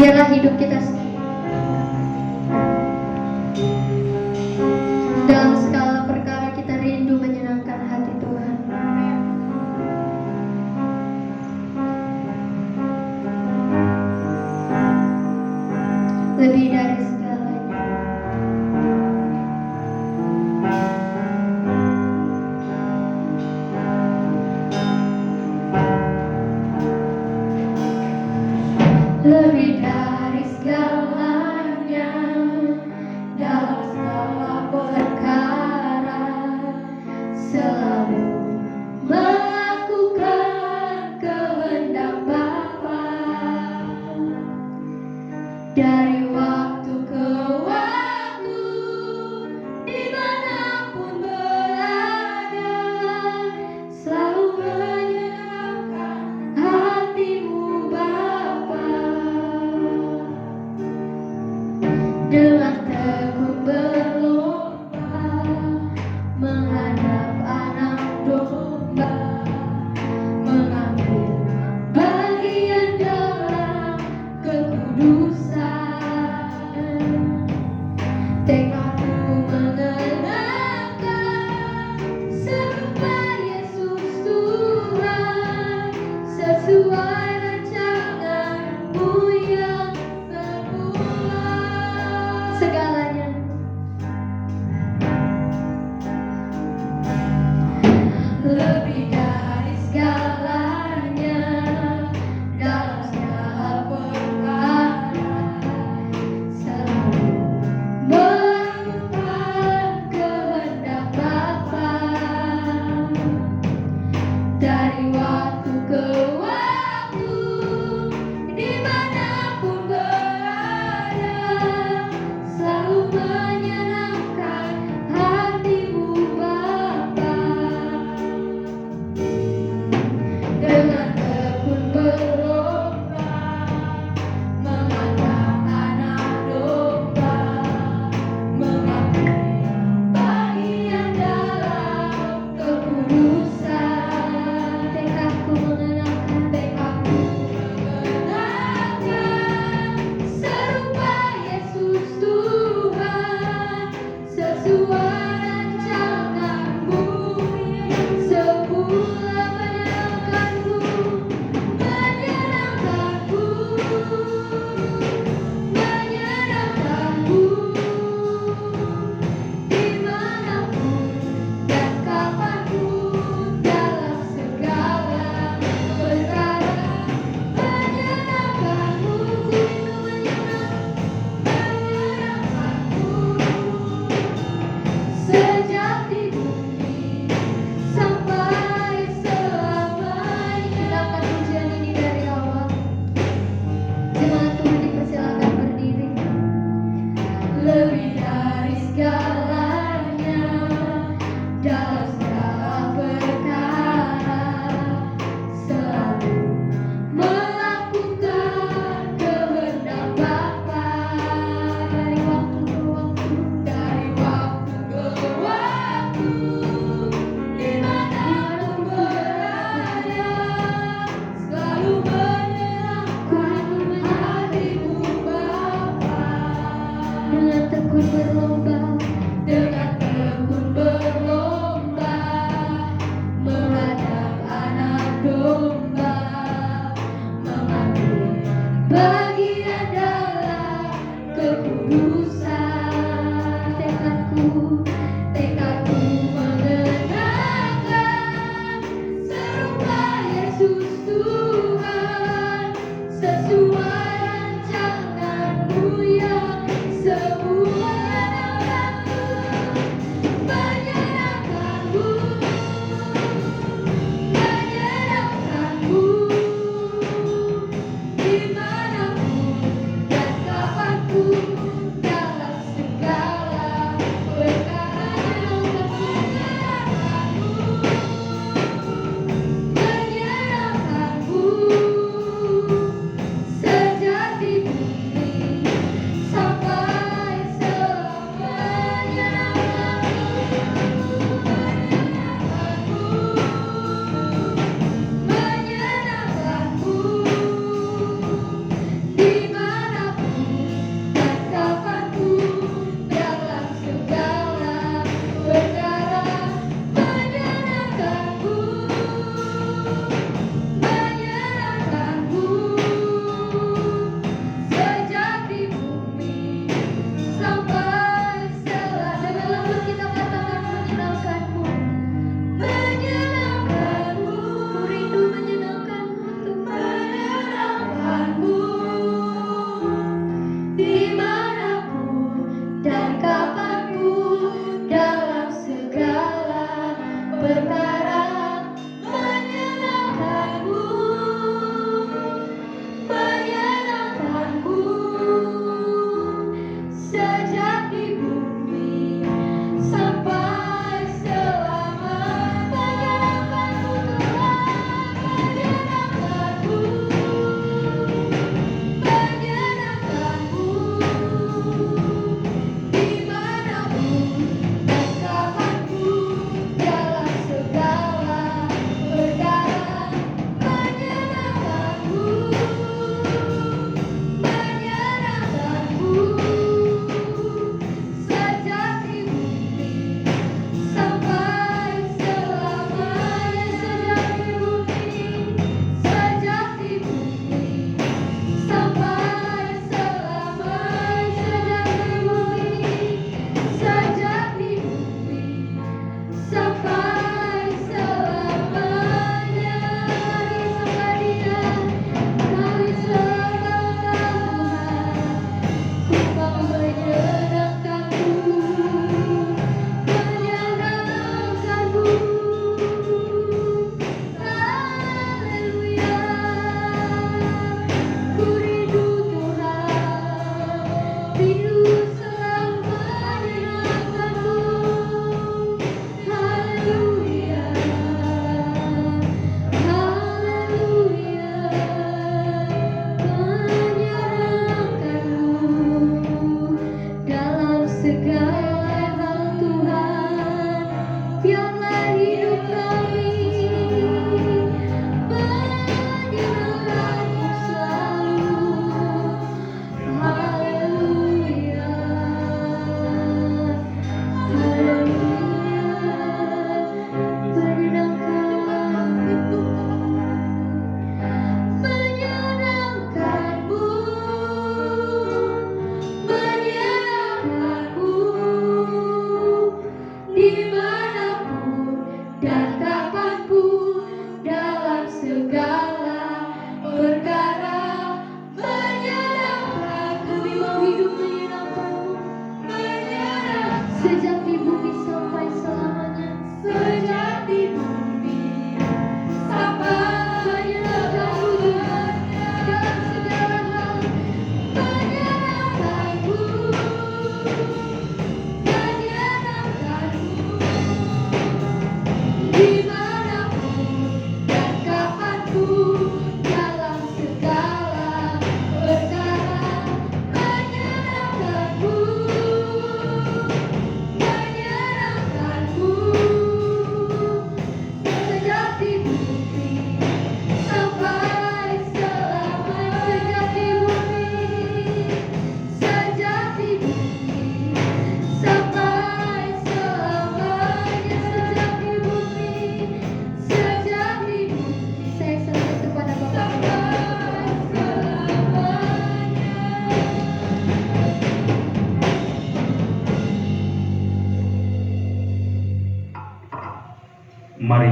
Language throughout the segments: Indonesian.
Biarlah hidup kita dalam segala perkara kita rindu menyenangkan hati Tuhan. Lebih dari segalanya. Lebih dari segala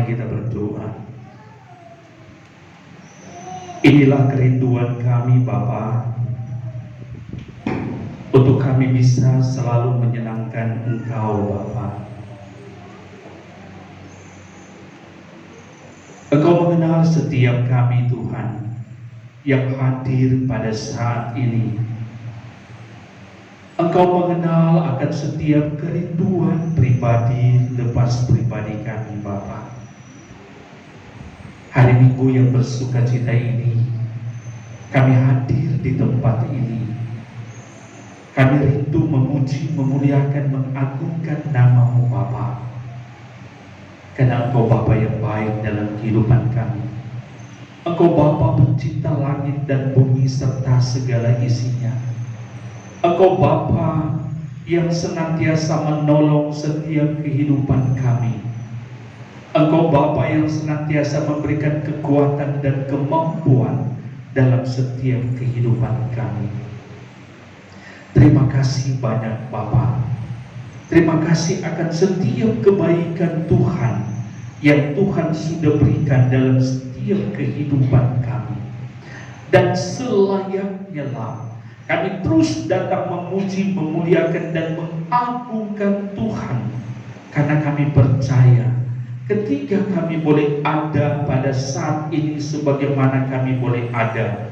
Mari kita berdoa. Inilah kerinduan kami Bapa, untuk kami bisa selalu menyenangkan Engkau Bapa. Engkau mengenal setiap kami Tuhan yang hadir pada saat ini. Engkau mengenal akan setiap kerinduan pribadi lepas pribadi kami Bapa. Hari Minggu yang bersukacita ini, kami hadir di tempat ini. Kami rindu memuji, memuliakan, mengagungkan nama-Mu Bapa. Karena Engkau Bapa yang baik dalam kehidupan kami. Engkau Bapa pencipta langit dan bumi serta segala isinya. Engkau Bapa yang senantiasa menolong setiap kehidupan kami. Engkau Bapa yang senantiasa memberikan kekuatan dan kemampuan dalam setiap kehidupan kami. Terima kasih banyak Bapa. Terima kasih akan setiap kebaikan Tuhan yang Tuhan sudah berikan dalam setiap kehidupan kami. Dan selayaknya lah kami terus datang memuji, memuliakan dan mengagungkan Tuhan. Karena kami percaya ketika kami boleh ada pada saat ini sebagaimana kami boleh ada,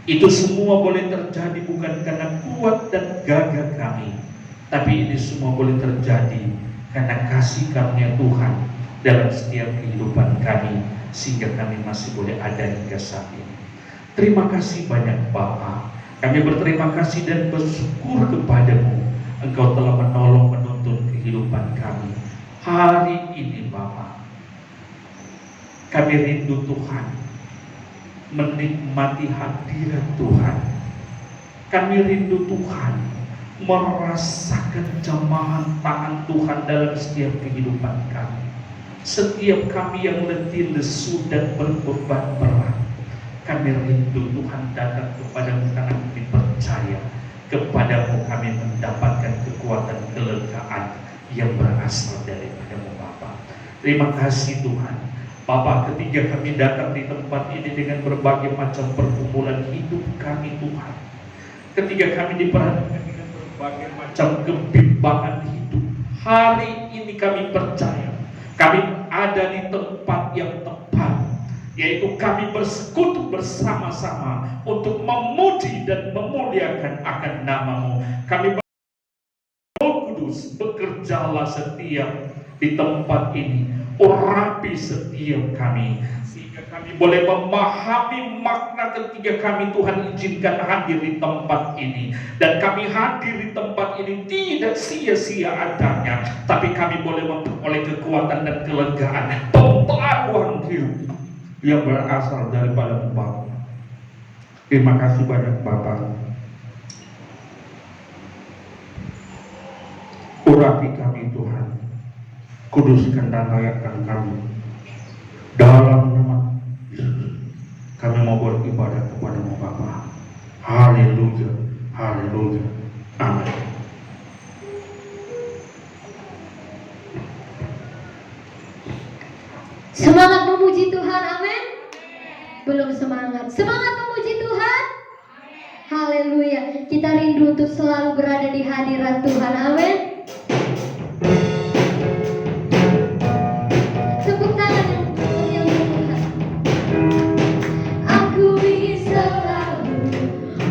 itu semua boleh terjadi bukan karena kuat dan gagah kami, tapi ini semua boleh terjadi karena kasih karunia Tuhan dalam setiap kehidupan kami, sehingga kami masih boleh ada hingga saat ini. Terima kasih banyak Bapa. Kami berterima kasih dan bersyukur kepadamu. Engkau telah menolong menuntun kehidupan kami hari ini Bapa. Kami rindu Tuhan, menikmati hadirat Tuhan. Kami rindu Tuhan, merasakan jamahan tangan Tuhan dalam setiap kehidupan kami. Setiap kami yang letih, lesu dan berbeban berat, kami rindu Tuhan datang kepadamu karena kami percaya kepadamu kami mendapatkan kekuatan kelegaan yang berasal daripadamu Bapa. Terima kasih Tuhan. Bapa, ketika kami datang di tempat ini dengan berbagai macam pergumulan hidup kami Tuhan, ketika kami diperhadapkan dengan berbagai macam kebimbangan hidup, hari ini kami percaya kami ada di tempat yang tepat, yaitu kami bersekutu bersama-sama untuk memuji dan memuliakan akan nama-Mu. Kami Roh Kudus, bekerjalah setiap di tempat ini, urapi setiap kami, sehingga kami boleh memahami makna ketika kami Tuhan izinkan hadir di tempat ini. Dan kami hadir di tempat ini tidak sia-sia adanya, tapi kami boleh memperoleh kekuatan dan kelegaan, pembaruan hidup yang berasal daripada Bapa. Terima kasih banyak Bapa. Urapi kami Tuhan, kuduskan dan layakkan kami. Dalam nama Yesus, kami mau beribadah kepada-Mu Bapa. Haleluya, haleluya, amin. Semangat memuji Tuhan, amin. Belum semangat. Semangat memuji Tuhan. Haleluya. Kita rindu untuk selalu berada di hadirat Tuhan, amin. Tepuk tangan yang Tuhan. Aku ingin selalu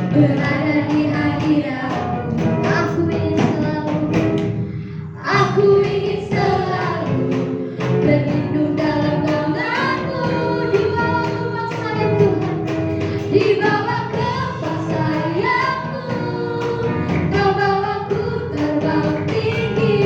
berada di hadirat-Mu. Aku ingin selalu berlindung dalam naungan-Mu. Di bawah kepas sayap Tuhan, di bawah kepas sayap-Mu. Kau bawaku terbang tinggi.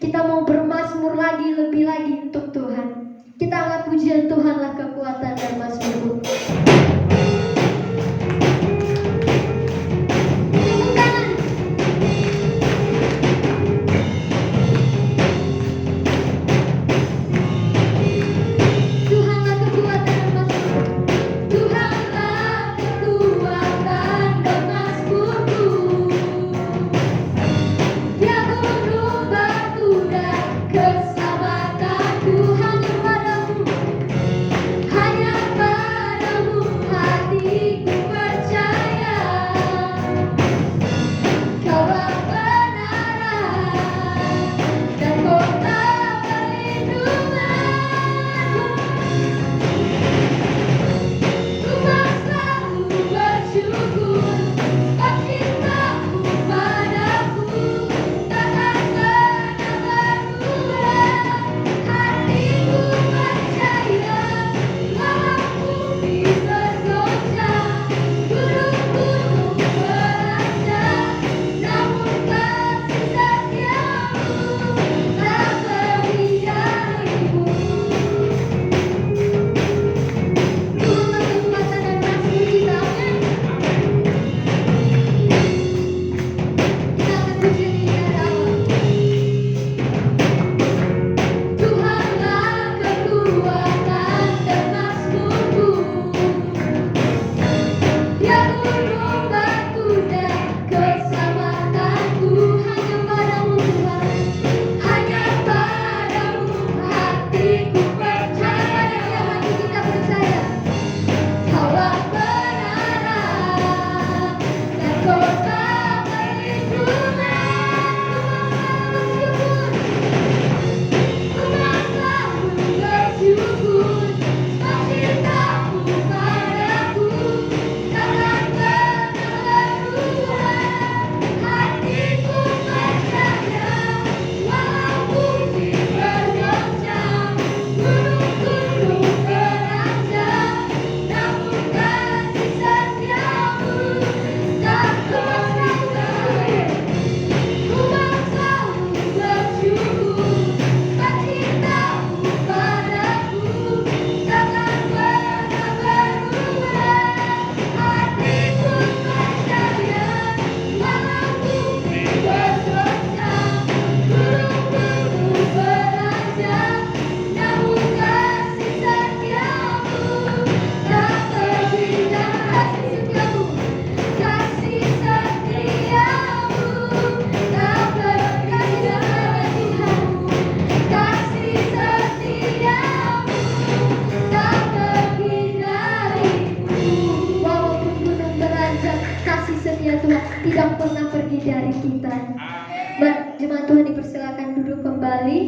Kita mau bermazmur lagi, lebih lagi untuk Tuhan. Kita anggap pujian Tuhanlah kekuatan dan mazmur. tidak pernah pergi dari kita. Jemaat Tuhan dipersilakan duduk kembali.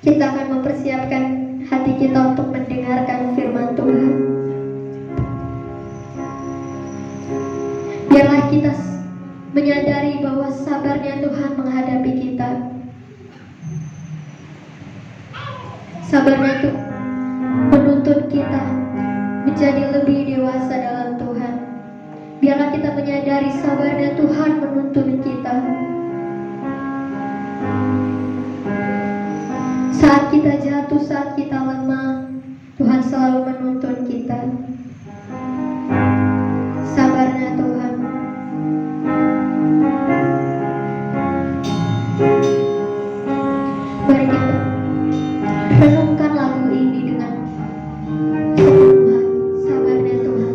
Kita akan mempersiapkan hati kita untuk mendengarkan firman Tuhan. Biarlah kita menyadari bahwa sabarnya Tuhan menghadapi kita. Sabarnya Tuhan menuntun kita menjadi lebih dewasa dalam Tuhan. Biarlah kita menyadari sabarnya Tuhan menuntun kita. Saat kita jatuh, saat kita lemah, Tuhan selalu menuntun kita. Sabarnya Tuhan. Mari kita renungkan lagu ini dengan sepenuh hati. Sabarnya Tuhan.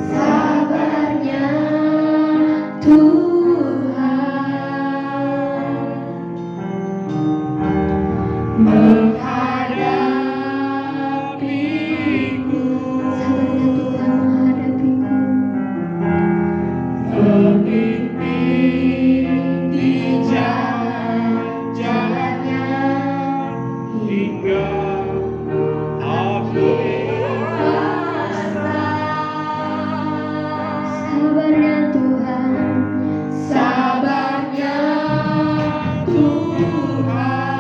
Sabarnya Tuhan menghadapiku. Sabarnya Tuhan menghadapiku. Memimpin di jalan-jalannya hingga aku dewasa. Sabarnya Tuhan, sabarnya Tuhan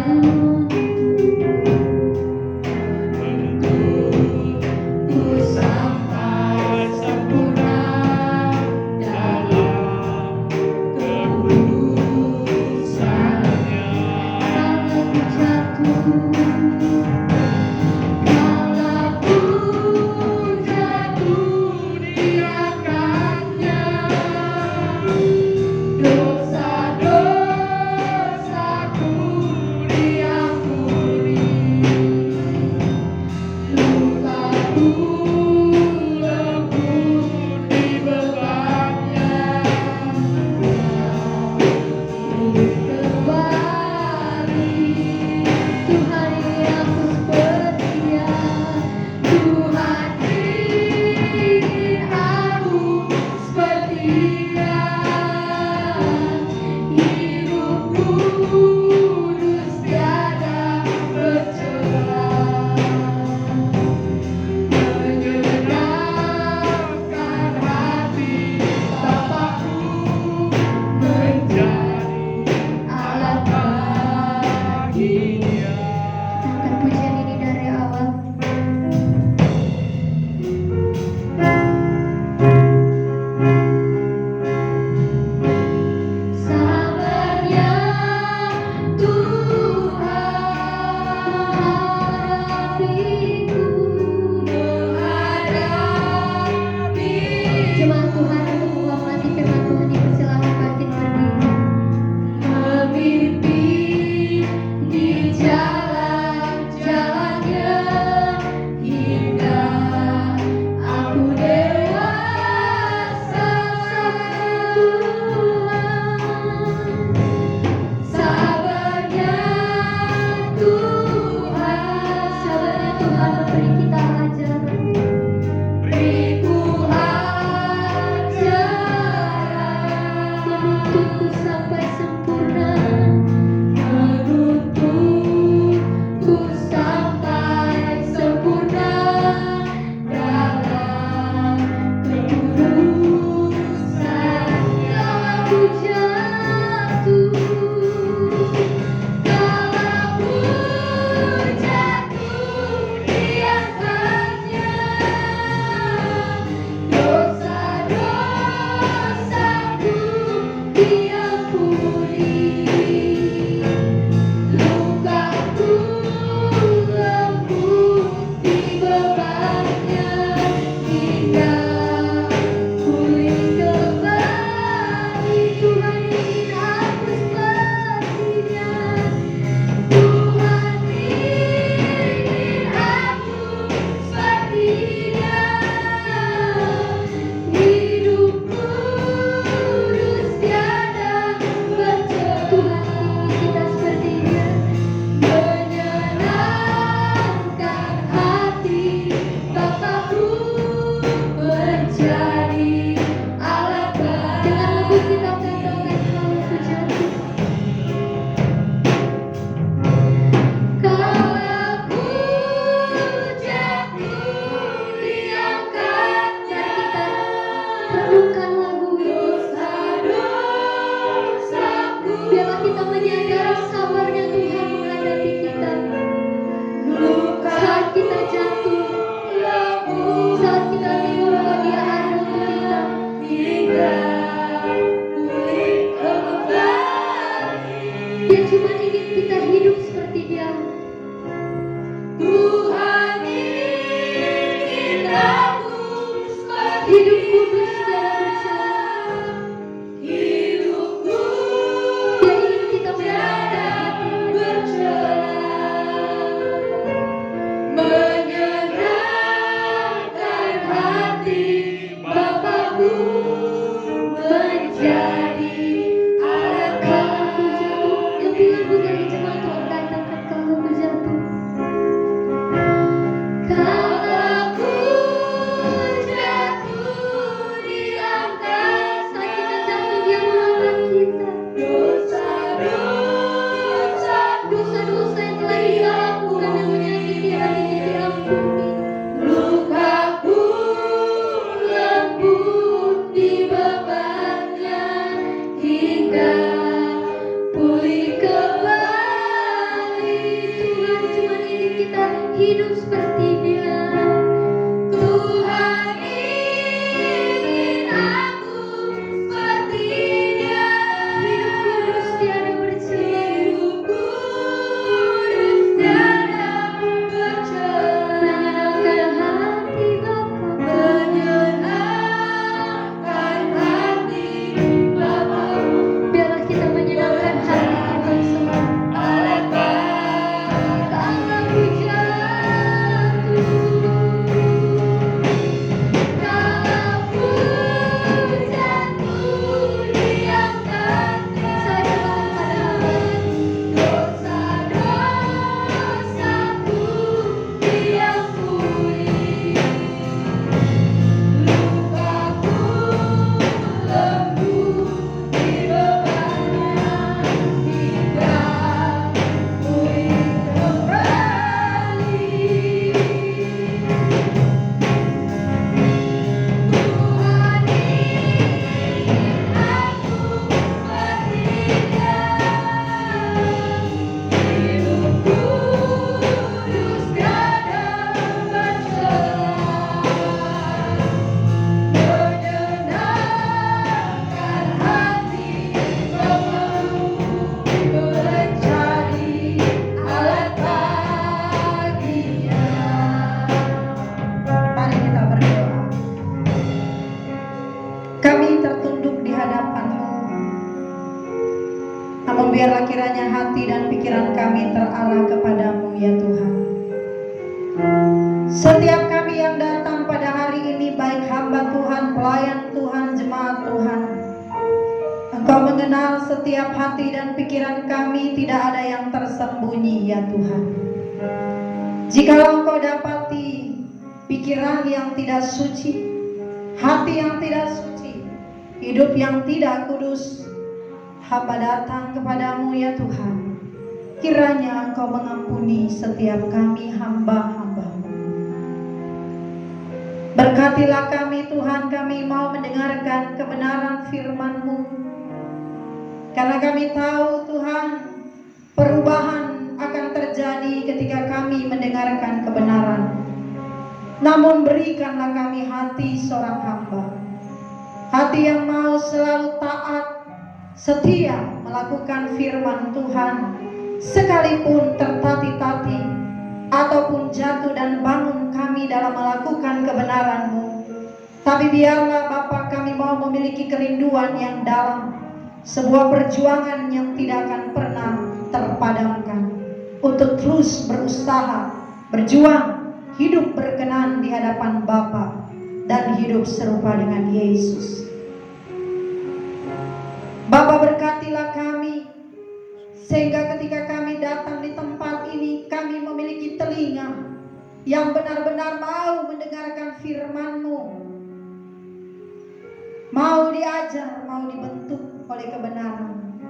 Ku sampai sempurna dalam keputusannya. Kalaupun jatuh diangkatnya, dosa-dosaku diampuni, lukaku lembut di bebannya, hidup kembali Tuhan Yesus. pikiran kami terarah kepadamu ya Tuhan. Setiap kami yang datang pada hari ini, baik hamba Tuhan, pelayan Tuhan, jemaat Tuhan, Engkau mengenal setiap hati dan pikiran kami, tidak ada yang tersembunyi ya Tuhan. Jikalau Engkau dapati pikiran yang tidak suci, hati yang tidak suci, hidup yang tidak kudus, hamba datang kepadamu ya Tuhan. Kiranya Engkau mengampuni setiap kami hamba-hamba-Mu. Berkatilah kami Tuhan, kami mau mendengarkan kebenaran firman-Mu. Karena kami tahu Tuhan, perubahan akan terjadi ketika kami mendengarkan kebenaran. Namun berikanlah kami hati seorang hamba, hati yang mau selalu taat, setia melakukan firman Tuhan, sekalipun tertati-tati ataupun jatuh dan bangun kami dalam melakukan kebenaran-Mu. Tapi biarlah Bapa, kami mau memiliki kerinduan yang dalam, sebuah perjuangan yang tidak akan pernah terpadamkan, untuk terus berusaha, berjuang, hidup berkenan di hadapan Bapa, dan hidup serupa dengan Yesus. Bapa, berkatilah kami, sehingga ketika kami datang di tempat ini, kami memiliki telinga yang benar-benar mau mendengarkan firman-Mu, mau diajar, mau dibentuk oleh kebenaran,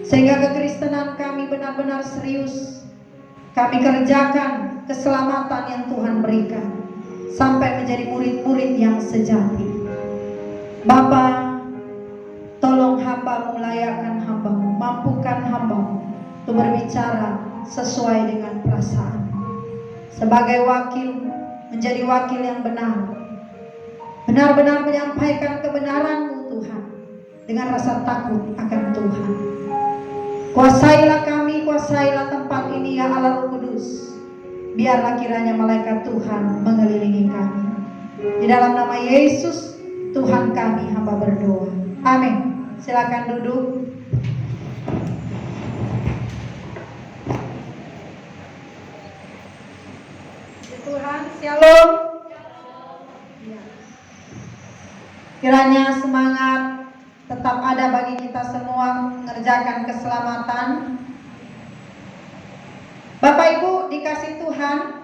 sehingga kekristenan kami benar-benar serius. Kami kerjakan keselamatan yang Tuhan berikan, sampai menjadi murid-murid yang sejati. Bapa, tolong hamba-Mu, layakkan hamba-Mu, mampukan hamba-Mu untuk berbicara sesuai dengan perasaan. Sebagai wakil, menjadi wakil yang benar-benar menyampaikan kebenaran-Mu Tuhan, dengan rasa takut akan Tuhan. Kuasailah kami, kuasailah tempat ini ya Allah Roh Kudus. Biarlah kiranya malaikat Tuhan mengelilingi kami. Di dalam nama Yesus Tuhan kami hamba berdoa. Amin. Silakan duduk. Tuhan, shalom. Kiranya semangat tetap ada bagi kita semua mengerjakan keselamatan. Bapak Ibu dikasih Tuhan,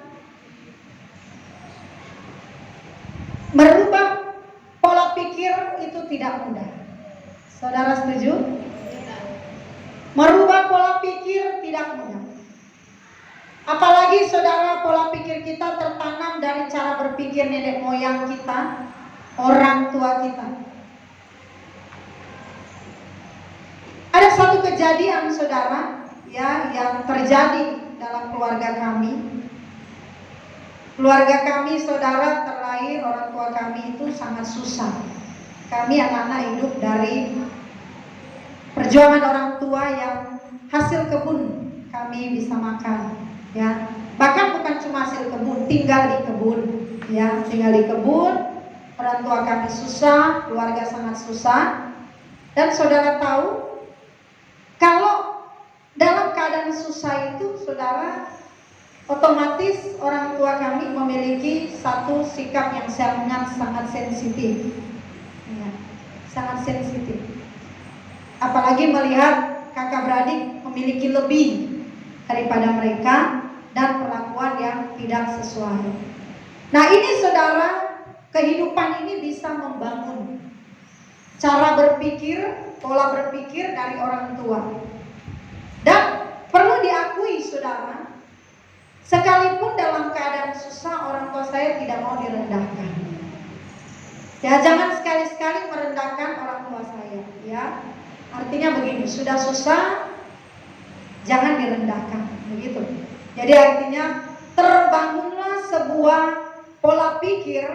merubah pola pikir itu tidak mudah. Saudara setuju? Merubah pola pikir tidak mudah. Apalagi saudara, pola pikir kita tertanam dari cara berpikir nenek moyang kita, orang tua kita. Ada satu kejadian saudara, ya, yang terjadi dalam keluarga kami. Keluarga kami saudara terlahir, orang tua kami itu sangat susah. Kami anak-anak hidup dari perjuangan orang tua yang hasil kebun kami bisa makan, ya. Bahkan bukan cuma hasil kebun, tinggal di kebun, ya, tinggal di kebun. Orang tua kami susah, keluarga sangat susah. Dan saudara tahu, kalau dalam keadaan susah itu, saudara, otomatis orang tua kami memiliki satu sikap yang sangat sensitif, ya, sangat sensitif. Apalagi melihat kakak beradik memiliki lebih daripada mereka dan perlakuan yang tidak sesuai. Nah ini saudara, kehidupan ini bisa membangun cara berpikir, pola berpikir dari orang tua. Dan perlu diakui saudara, sekalipun dalam keadaan susah, orang tua saya tidak mau direndahkan. Ya, jangan sekali-sekali merendahkan orang tua saya, ya. Artinya begini, sudah susah jangan direndahkan, begitu. Jadi artinya terbangunlah sebuah pola pikir.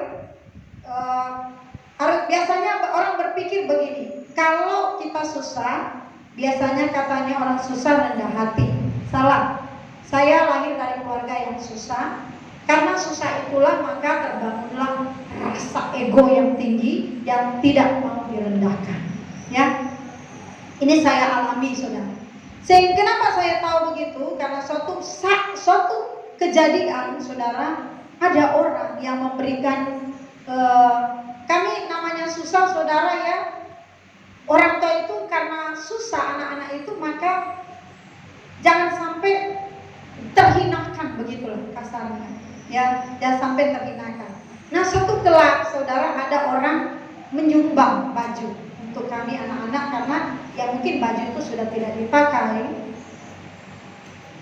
Biasanya orang berpikir begini, kalau kita susah, biasanya katanya orang susah rendah hati. Salah. Saya lahir dari keluarga yang susah. Karena susah itulah maka terbangunlah rasa ego yang tinggi yang tidak mau direndahkan, ya. Ini saya alami, saudara. Sehingga kenapa saya tahu begitu? Karena suatu kejadian, saudara, ada orang yang memberikan kami namanya susah, saudara ya. Orang tua itu karena susah anak-anak itu, maka jangan sampai terhinakan, begitulah kasarnya. Ya, jangan sampai terhinakan. Nah, suatu kelak, saudara, ada orang menyumbang baju untuk kami anak-anak karena ya mungkin baju itu sudah tidak dipakai.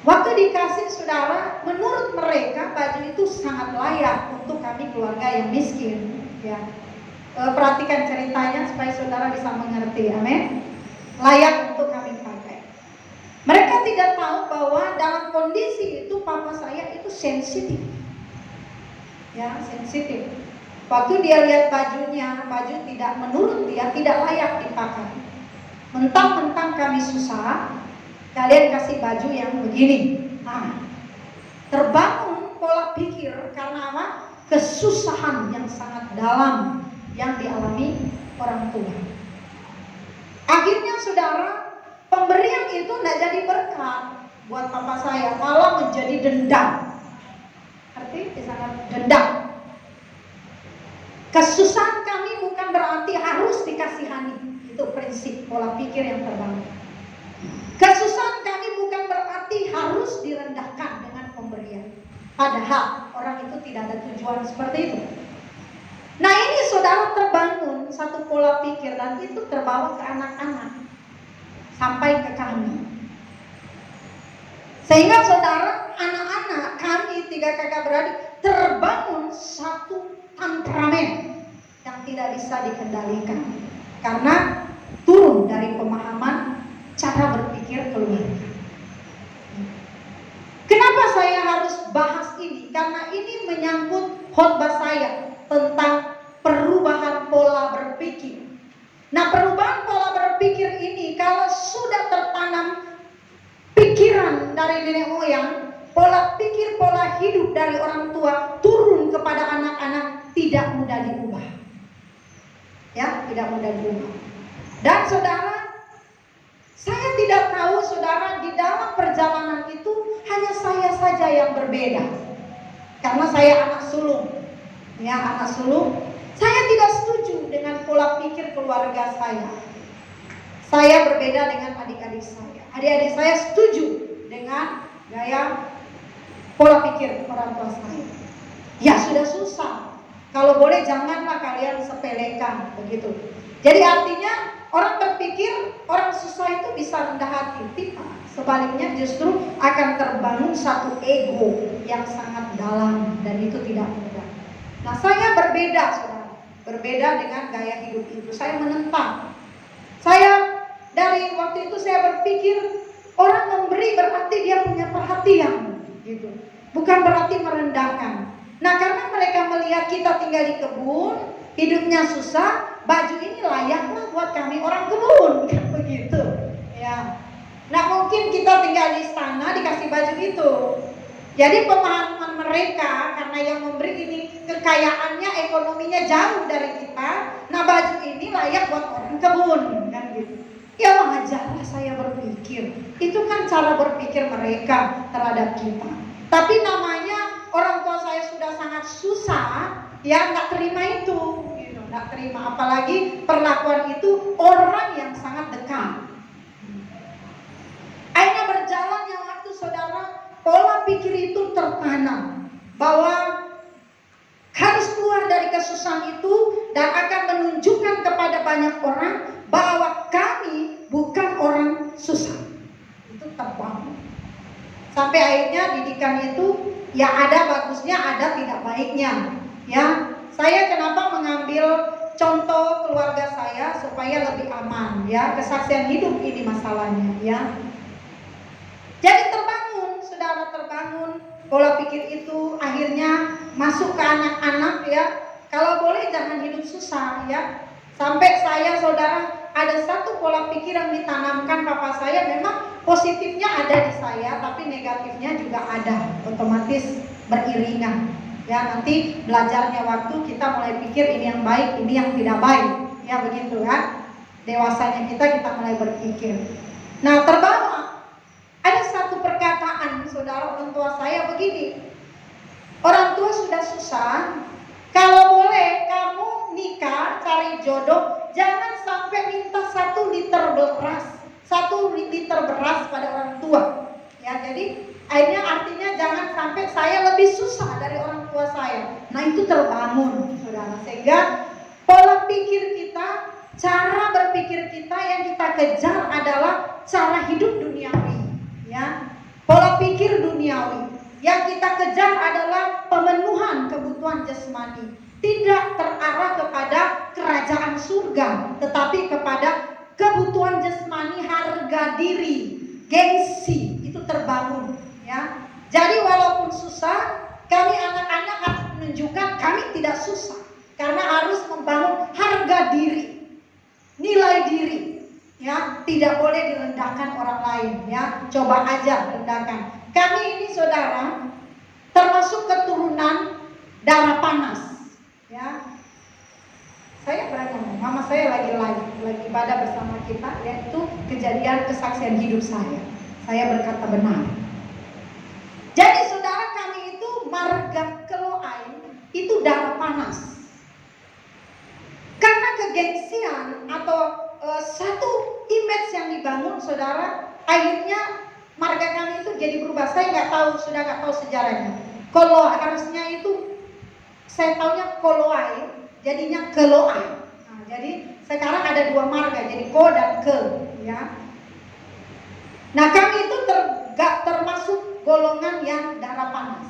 Waktu dikasih, saudara, menurut mereka baju itu sangat layak untuk kami keluarga yang miskin. Ya, perhatikan ceritanya supaya saudara bisa mengerti, amin. Layak untuk kami pakai. Mereka tidak tahu bahwa dalam kondisi itu papa saya itu sensitif. Ya, sensitif. Waktu dia lihat bajunya, baju tidak, menurut dia tidak layak dipakai. Mentang-mentang kami susah, kalian kasih baju yang begini. Nah, terbangun pola pikir karena apa? Kesusahan yang sangat dalam yang dialami orang tua. Akhirnya, saudara, pemberian itu tidak jadi berkat buat papa saya, malah menjadi dendam. Arti sangat dendam. Kesusahan kami bukan berarti harus dikasihani. Itu prinsip pola pikir yang terbangun. Kesusahan kami bukan berarti harus direndahkan dengan pemberian. Padahal orang itu tidak ada tujuan seperti itu. Nah, ini saudara terbangun satu pola pikir dan itu terbawa ke anak-anak sampai ke kami. Sehingga saudara, anak-anak kami 3 kakak beradik terbangun satu temperamen yang tidak bisa dikendalikan karena turun dari pemahaman cara berpikir keluarga. Kenapa saya harus bahas ini? Karena ini menyangkut khotbah saya tentang perubahan pola berpikir. Nah, perubahan pola berpikir ini kalau sudah tertanam pikiran dari nenek moyang, pola pikir, pola hidup dari orang tua turun kepada anak-anak, tidak mudah diubah. Ya, tidak mudah diubah. Dan saudara, saya tidak tahu, saudara, di dalam perjalanan itu hanya saya saja yang berbeda. Karena saya anak sulung. Ya, anak sulung. Saya tidak setuju dengan pola pikir keluarga saya. Saya berbeda dengan adik-adik saya. Adik-adik saya setuju dengan gaya pola pikir orang tua saya. Ya, sudah susah. Kalau boleh janganlah kalian sepelekan, begitu. Jadi artinya orang berpikir orang susah itu bisa rendah hati. Tidak. Sebaliknya justru akan terbangun satu ego yang sangat dalam dan itu tidak mudah. Nah, saya berbeda, saudara. Berbeda dengan gaya hidup itu. Saya menentang. Saya dari waktu itu saya berpikir orang memberi berarti dia punya perhatian, gitu. Bukan berarti merendahkan. Nah, karena mereka melihat kita tinggal di kebun, hidupnya susah, baju ini layaklah buat kami orang kebun, kan begitu. Ya. Nah, mungkin kita tinggal di istana dikasih baju itu. Jadi pemahaman mereka karena yang memberi ini kekayaannya, ekonominya jauh dari kita. Nah, baju ini layak buat orang kebun, kan gitu. Ya, wajarlah saya berpikir. Itu kan cara berpikir mereka terhadap kita. Tapi namanya orang tua saya sudah sangat susah, ya nggak terima itu, gitu, nggak terima. Apalagi perlakuan itu orang yang sangat dekat. Akhirnya berjalannya waktu, saudara, pola pikir itu tertanam bahwa harus keluar dari kesusahan itu dan akan menunjukkan kepada banyak orang bahwa kami bukan orang susah. Itu terbangun. Sampai akhirnya didikan itu ya ada bagusnya, ada tidak baiknya. Ya, saya kenapa mengambil contoh keluarga saya supaya lebih aman, ya, kesaksian hidup ini masalahnya, ya. Jadi terbangun, saudara, terbangun pola pikir itu akhirnya masuk ke anak-anak, ya. Kalau boleh jangan hidup susah, ya. Sampai saya, saudara, ada satu pola pikir yang ditanamkan papa saya, memang positifnya ada di saya, tapi negatifnya juga ada, otomatis beriringan. Ya, nanti belajarnya waktu kita mulai pikir ini yang baik, ini yang tidak baik, ya begitu kan. dewasanya kita mulai berpikir. Nah, terbawa ada satu perkataan saudara orang tua saya begini, orang tua sudah susah, kalau boleh kamu nikah cari jodoh, jangan sampai minta 1 liter beras pada orang tua. Ya, jadi akhirnya artinya jangan sampai saya lebih susah dari orang tua saya. Nah, itu terbangun saudara, sehingga pola pikir kita, cara berpikir kita yang kita kejar adalah cara hidup duniawi, ya. Pola pikir duniawi. Yang kita kejar adalah pemenuhan kebutuhan jasmani, tidak terarah kepada kerajaan surga, tetapi kepada kebutuhan jasmani, harga diri, gengsi itu terbangun, ya. Jadi walaupun susah, kami anak-anak harus menunjukkan kami tidak susah, karena harus membangun harga diri, nilai diri, ya. Tidak boleh direndahkan orang lain, ya. Coba aja rendahkan. Kami ini saudara termasuk keturunan darah panas, ya. Saya pernah ngomong, mama saya lagi ibadah bersama kita, yaitu kejadian kesaksian hidup saya. Saya berkata benar. Jadi saudara, kami itu marga Keloai itu darah panas. Karena kegengsian atau satu image yang dibangun saudara, akhirnya marga kami itu jadi berubah. Saya sudah nggak tahu sejarahnya. Kalau harusnya itu saya taunya Koloai, jadinya Keloai. Nah, jadi sekarang ada 2 marga, jadi Ko dan Ke, ya. Nah, kami itu termasuk golongan yang darah panas,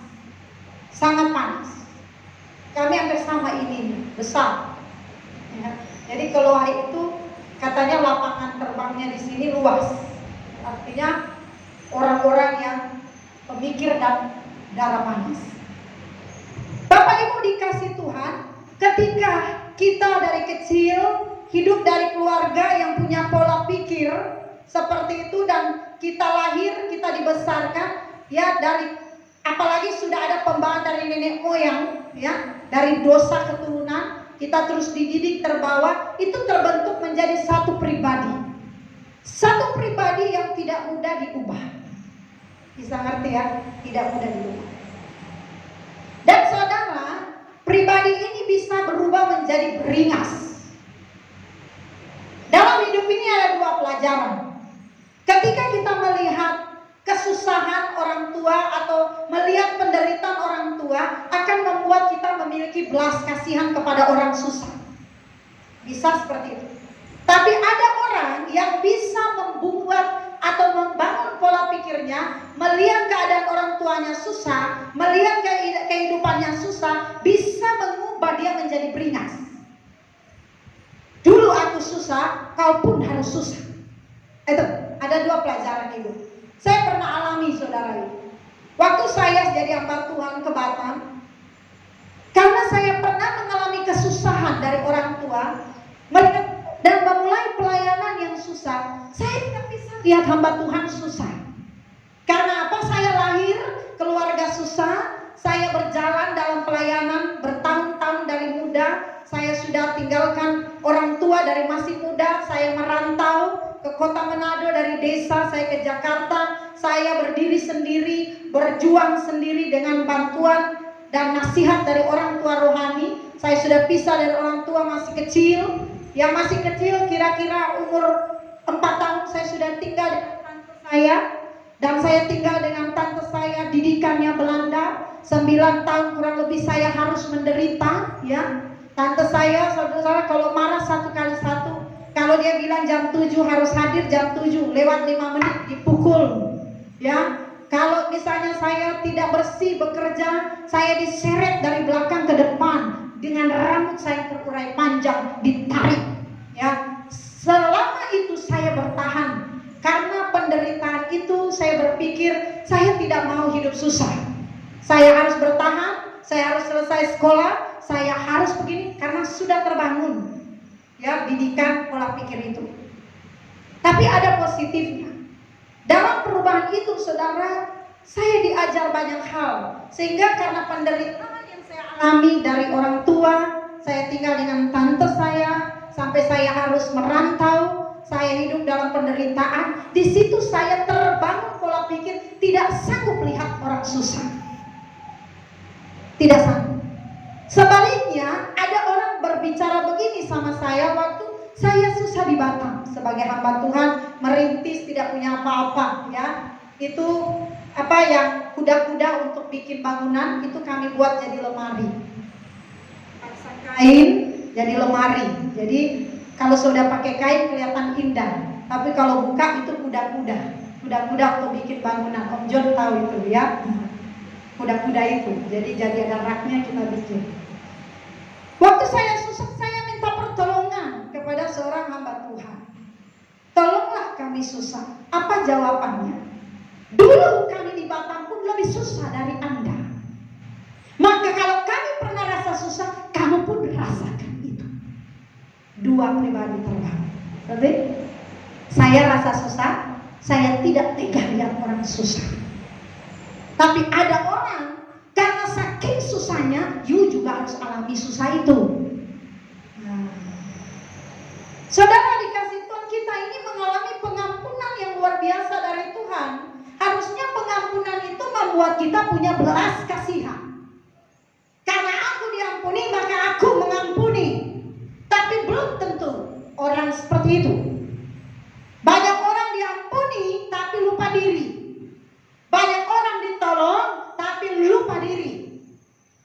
sangat panas. Kami hampir sama ini, besar. Ya. Jadi Keloai itu katanya lapangan terbangnya di sini luas. Artinya orang-orang yang pemikir dan darah panas. Bapak Ibu dikasih Tuhan, ketika kita dari kecil hidup dari keluarga yang punya pola pikir seperti itu, dan kita lahir, kita dibesarkan, ya, dari apalagi sudah ada pembawaan dari nenek moyang, ya, dari dosa keturunan, kita terus dididik, terbawa, itu terbentuk menjadi satu pribadi yang tidak mudah diubah. Bisa ngerti ya? Tidak mudah diubah. Dan saudara, pribadi ini bisa berubah menjadi beringas. Dalam hidup ini ada 2 pelajaran. Ketika kita melihat kesusahan orang tua atau melihat penderitaan orang tua, akan membuat kita memiliki belas kasihan kepada orang susah. Bisa seperti itu. Tapi ada orang yang bisa membuat atau membangun pola pikirnya, melihat keadaan orang tuanya susah, melihat kehidupannya susah, bisa mengubah dia menjadi beringas. Dulu aku susah, kau pun harus susah. Itu ada 2 pelajaran hidup. Saya pernah alami saudara itu. Waktu saya jadi hamba Tuhan ke Batam, karena saya pernah mengalami kesusahan dari orang tua, dan memulai pelayanan yang susah, saya tidak bisa lihat hamba Tuhan susah. Karena apa? Saya lahir keluarga susah, saya berjalan dalam pelayanan bertahun-tahun dari muda. Saya sudah tinggalkan orang tua dari masih muda. Saya merantau ke kota Manado dari desa, saya ke Jakarta. Saya berdiri sendiri, berjuang sendiri dengan bantuan dan nasihat dari orang tua rohani. Saya sudah pisah dari orang tua masih kecil. Yang masih kecil kira-kira umur 4 tahun saya sudah tinggal dengan tante saya. Dan saya tinggal dengan tante saya, didikannya Belanda. 9 tahun kurang lebih saya harus menderita, ya. Tante saya, saudara, kalau marah 1 kali 1. Kalau dia bilang jam 7 harus hadir jam 7, lewat 5 menit dipukul, ya. Kalau misalnya saya tidak bersih bekerja, saya diseret dari belakang ke depan dengan rambut saya terurai panjang, ditarik, ya. Selama itu saya bertahan. Karena penderitaan itu saya berpikir saya tidak mau hidup susah. Saya harus bertahan, saya harus selesai sekolah, saya harus begini karena sudah terbangun, ya, didikan pola pikir itu. Tapi ada positifnya. Dalam perubahan itu saudara, saya diajar banyak hal. Sehingga karena penderitaan yang saya alami dari orang tua, saya tinggal dengan tante saya sampai saya harus merantau, saya hidup dalam penderitaan. Di situ saya terbangun pola pikir tidak sanggup lihat orang susah. Tidak sanggup. Sebaliknya, ada orang berbicara begini sama saya waktu saya susah di Batam sebagai hamba Tuhan, merintis tidak punya apa-apa, ya. Itu apa yang kuda-kuda untuk bikin bangunan itu kami buat jadi lemari. Paksa kain jadi lemari. Jadi kalau sudah pakai kain kelihatan indah, tapi kalau buka itu kuda-kuda. Kuda-kuda untuk bikin bangunan. Om John tahu itu, ya. Kuda-kuda itu. Jadi ada raknya kita bikin. Waktu saya susah, saya minta pertolongan kepada seorang hamba Tuhan. Tolonglah kami susah. Apa jawabannya? Dulu kami di Batam pun lebih susah dari Anda. Maka kalau kami pernah rasa susah, kamu pun rasakan itu. Dua pribadi terbang. Berarti saya rasa susah, saya tidak tega lihat orang susah. Tapi ada orang karena saking susahnya, you juga harus alami susah itu. Nah, saudara dikasih Tuhan, kita ini mengalami pengampunan yang luar biasa dari Tuhan. Harusnya pengampunan itu membuat kita punya belas kasihan. Karena aku diampuni, maka aku mengampuni. Tapi belum tentu orang seperti itu. Banyak orang diampuni tapi lupa diri. Banyak orang ditolong tapi lupa diri.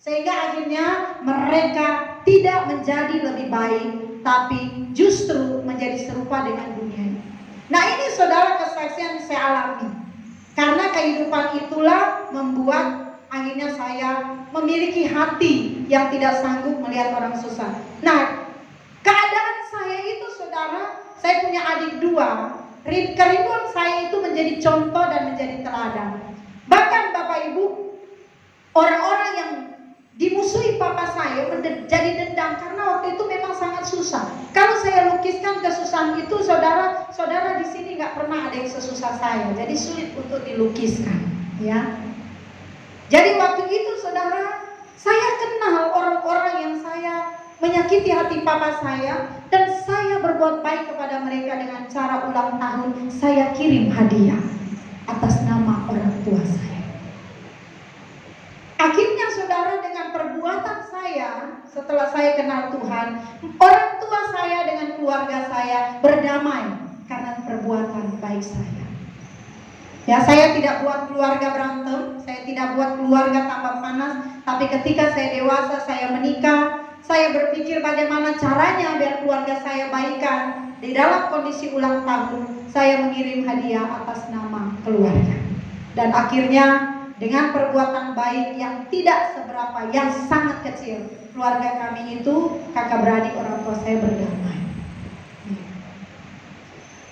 Sehingga akhirnya mereka tidak menjadi lebih baik, tapi justru menjadi serupa dengan dunia. Nah, ini saudara kesaksian yang saya alami. Karena kehidupan itulah membuat akhirnya saya memiliki hati yang tidak sanggup melihat orang susah. Nah, keadaan saya itu saudara, saya punya adik dua. Kerinduan saya itu menjadi contoh dan menjadi teladan. Bahkan Bapak Ibu, orang-orang yang dimusuhi papa saya menjadi dendam karena waktu itu memang sangat susah. Kalau saya lukiskan kesusahan itu, saudara di sini nggak pernah ada yang sesusah saya, jadi sulit untuk dilukiskan, ya. Jadi waktu itu saudara, saya kenal orang-orang yang saya menyakiti hati papa saya, dan saya berbuat baik kepada mereka dengan cara ulang tahun saya kirim hadiah atas nama orang tua saya. Akhirnya saudara, dengan perbuatan saya setelah saya kenal Tuhan, orang tua saya dengan keluarga saya berdamai karena perbuatan baik saya. Ya, saya tidak buat keluarga berantem, saya tidak buat keluarga tambah panas, tapi ketika saya dewasa, saya menikah, saya berpikir bagaimana caranya biar keluarga saya baikan. Di dalam kondisi ulang tahun, saya mengirim hadiah atas nama keluarga. Dan akhirnya dengan perbuatan baik yang tidak seberapa, yang sangat kecil, keluarga kami itu, kakak beradik orang tua saya berdamai.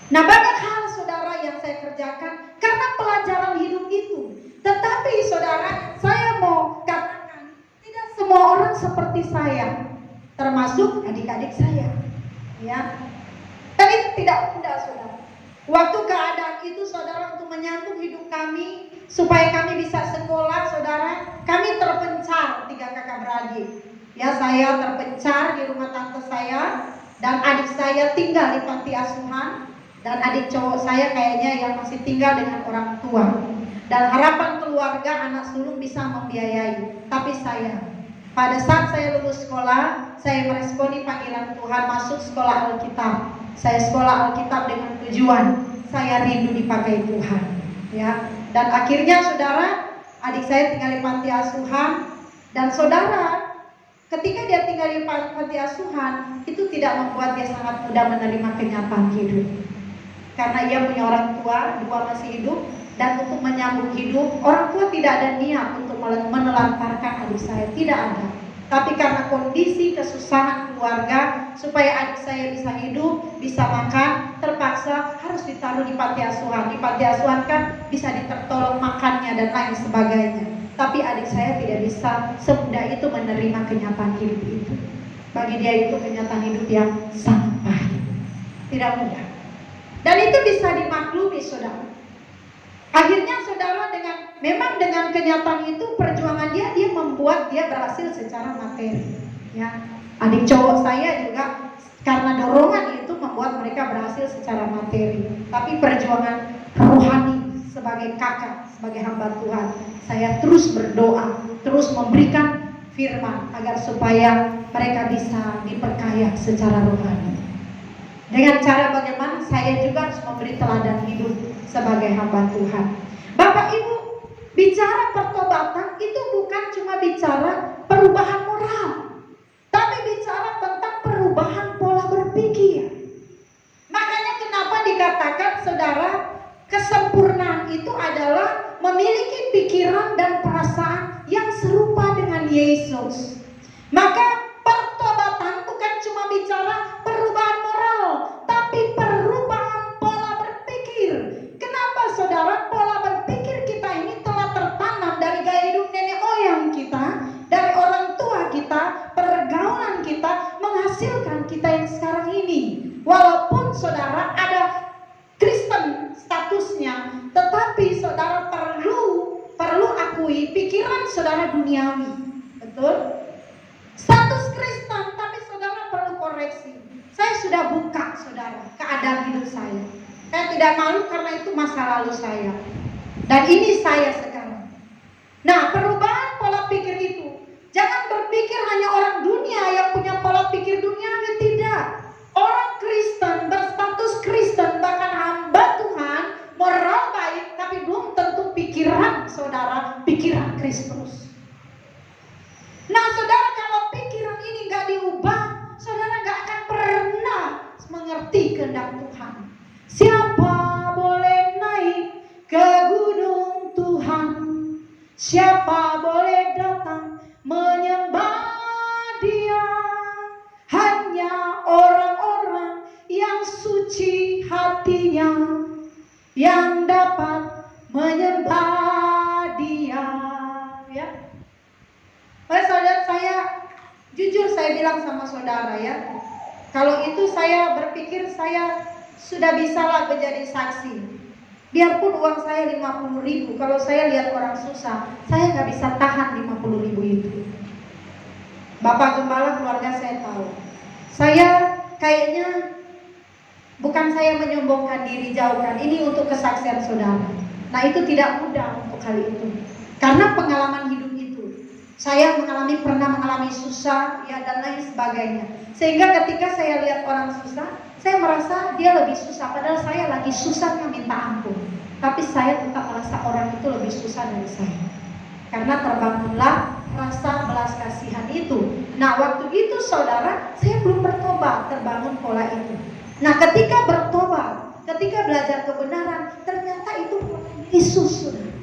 Nah, banyak hal saudara yang saya kerjakan karena pelajaran hidup itu. Tetapi saudara, saya mau katakan, tidak semua orang seperti saya, termasuk adik-adik saya, ya. Dan itu tidak mudah, saudara. Waktu keadaan itu saudara, untuk menyambung hidup kami supaya kami bisa sekolah, saudara, kami terpencar 3 kakak beradik. Ya, saya terpencar di rumah tante saya, dan adik saya tinggal di panti asuhan, dan adik cowok saya kayaknya yang masih tinggal dengan orang tua. Dan harapan keluarga anak sulung bisa membiayai. Tapi saya, pada saat saya lulus sekolah, saya meresponi panggilan Tuhan masuk sekolah Alkitab. Saya sekolah Alkitab dengan tujuan saya rindu dipakai Tuhan, ya. Dan akhirnya saudara, adik saya tinggal di panti asuhan, dan saudara, ketika dia tinggal di panti asuhan, itu tidak membuat dia sangat mudah menerima kenyataan hidup. Karena ia punya orang tua, 2 masih hidup, dan untuk menyambung hidup, orang tua tidak ada niat untuk menelantarkan adik saya, tidak ada. Tapi karena kondisi kesusahan keluarga, supaya adik saya bisa hidup, bisa makan, terpaksa harus ditaruh di panti asuhan. Di panti asuhan kan bisa ditolong makannya dan lain sebagainya. Tapi adik saya tidak bisa semudah itu menerima kenyataan hidup itu. Bagi dia itu kenyataan hidup yang sangat pahit, tidak mudah. Dan itu bisa dimaklumi, saudara. Akhirnya saudara, memang dengan kenyataan itu, perjuangan dia membuat dia berhasil secara materi, ya. Adik cowok saya juga Karena dorongan itu membuat mereka berhasil secara materi. Tapi perjuangan rohani sebagai kakak, sebagai hamba Tuhan, saya terus berdoa, terus memberikan firman agar supaya mereka bisa diperkaya secara rohani. Dengan cara bagaimana? Saya juga harus memberi teladan hidup sebagai hamba Tuhan. Bapak Ibu, bicara pertobatan itu bukan cuma bicara perubahan moral, tapi bicara tentang perubahan pola berpikir. Makanya kenapa dikatakan saudara, kesempurnaan itu adalah memiliki pikiran dan perasaan yang serupa dengan Yesus. Maka pertobatan bukan cuma bicara perubahan moral, tapi perubahan pola berpikir. Kenapa saudara? Pola berpikir kita ini telah tertanam dari gaya hidup nenek moyang kita, dari orang tua kita, pergaulan kita, menghasilkan kita yang sekarang ini. Walaupun saudara ada Kristen statusnya, tetapi saudara perlu akui pikiran saudara duniawi. Betul? Status Kristen, tapi saudara perlu koreksi. Saya sudah buka saudara keadaan hidup saya. Saya tidak malu karena itu masa lalu saya. Dan ini saya sekarang. Nah, perubahan pola pikir itu, jangan berpikir hanya orang dunia yang punya pola pikir duniawi, tidak. Orang Kristen berstatus Kristen, bahkan hamba Tuhan, moral baik, tapi belum tentu pikiran saudara pikiran Kristus. Nah saudara, kalau pikiran ini gak diubah, saudara gak akan pernah mengerti kehendak Tuhan. Siapa boleh naik ke gunung Tuhan? Siapa boleh datang menyembah Dia? Hanya orang-orang yang suci hatinya yang dapat menyembah Dia. Ya. Oleh saudara, saya jujur saya bilang sama saudara ya, kalau itu saya berpikir saya sudah bisalah menjadi saksi. Biarpun uang saya 50.000, kalau saya lihat orang susah, saya nggak bisa tahan 50.000 itu. Bapak Gembala, keluarga saya tahu. Saya kayaknya bukan saya menyombongkan diri, jauhkan. Ini untuk kesaksian saudara. Nah itu tidak mudah untuk kali itu, karena pengalaman hidup itu. Saya pernah mengalami susah, ya dan lain sebagainya. Sehingga ketika saya lihat orang susah, saya merasa dia lebih susah, padahal saya lagi susahnya minta ampun. Tapi saya tetap merasa orang itu lebih susah dari saya. Karena terbangunlah rasa belas kasihan itu. Nah waktu itu saudara, saya belum bertobat, terbangun pola itu. Nah ketika bertobat, ketika belajar kebenaran, ternyata itu Yesus, saudara.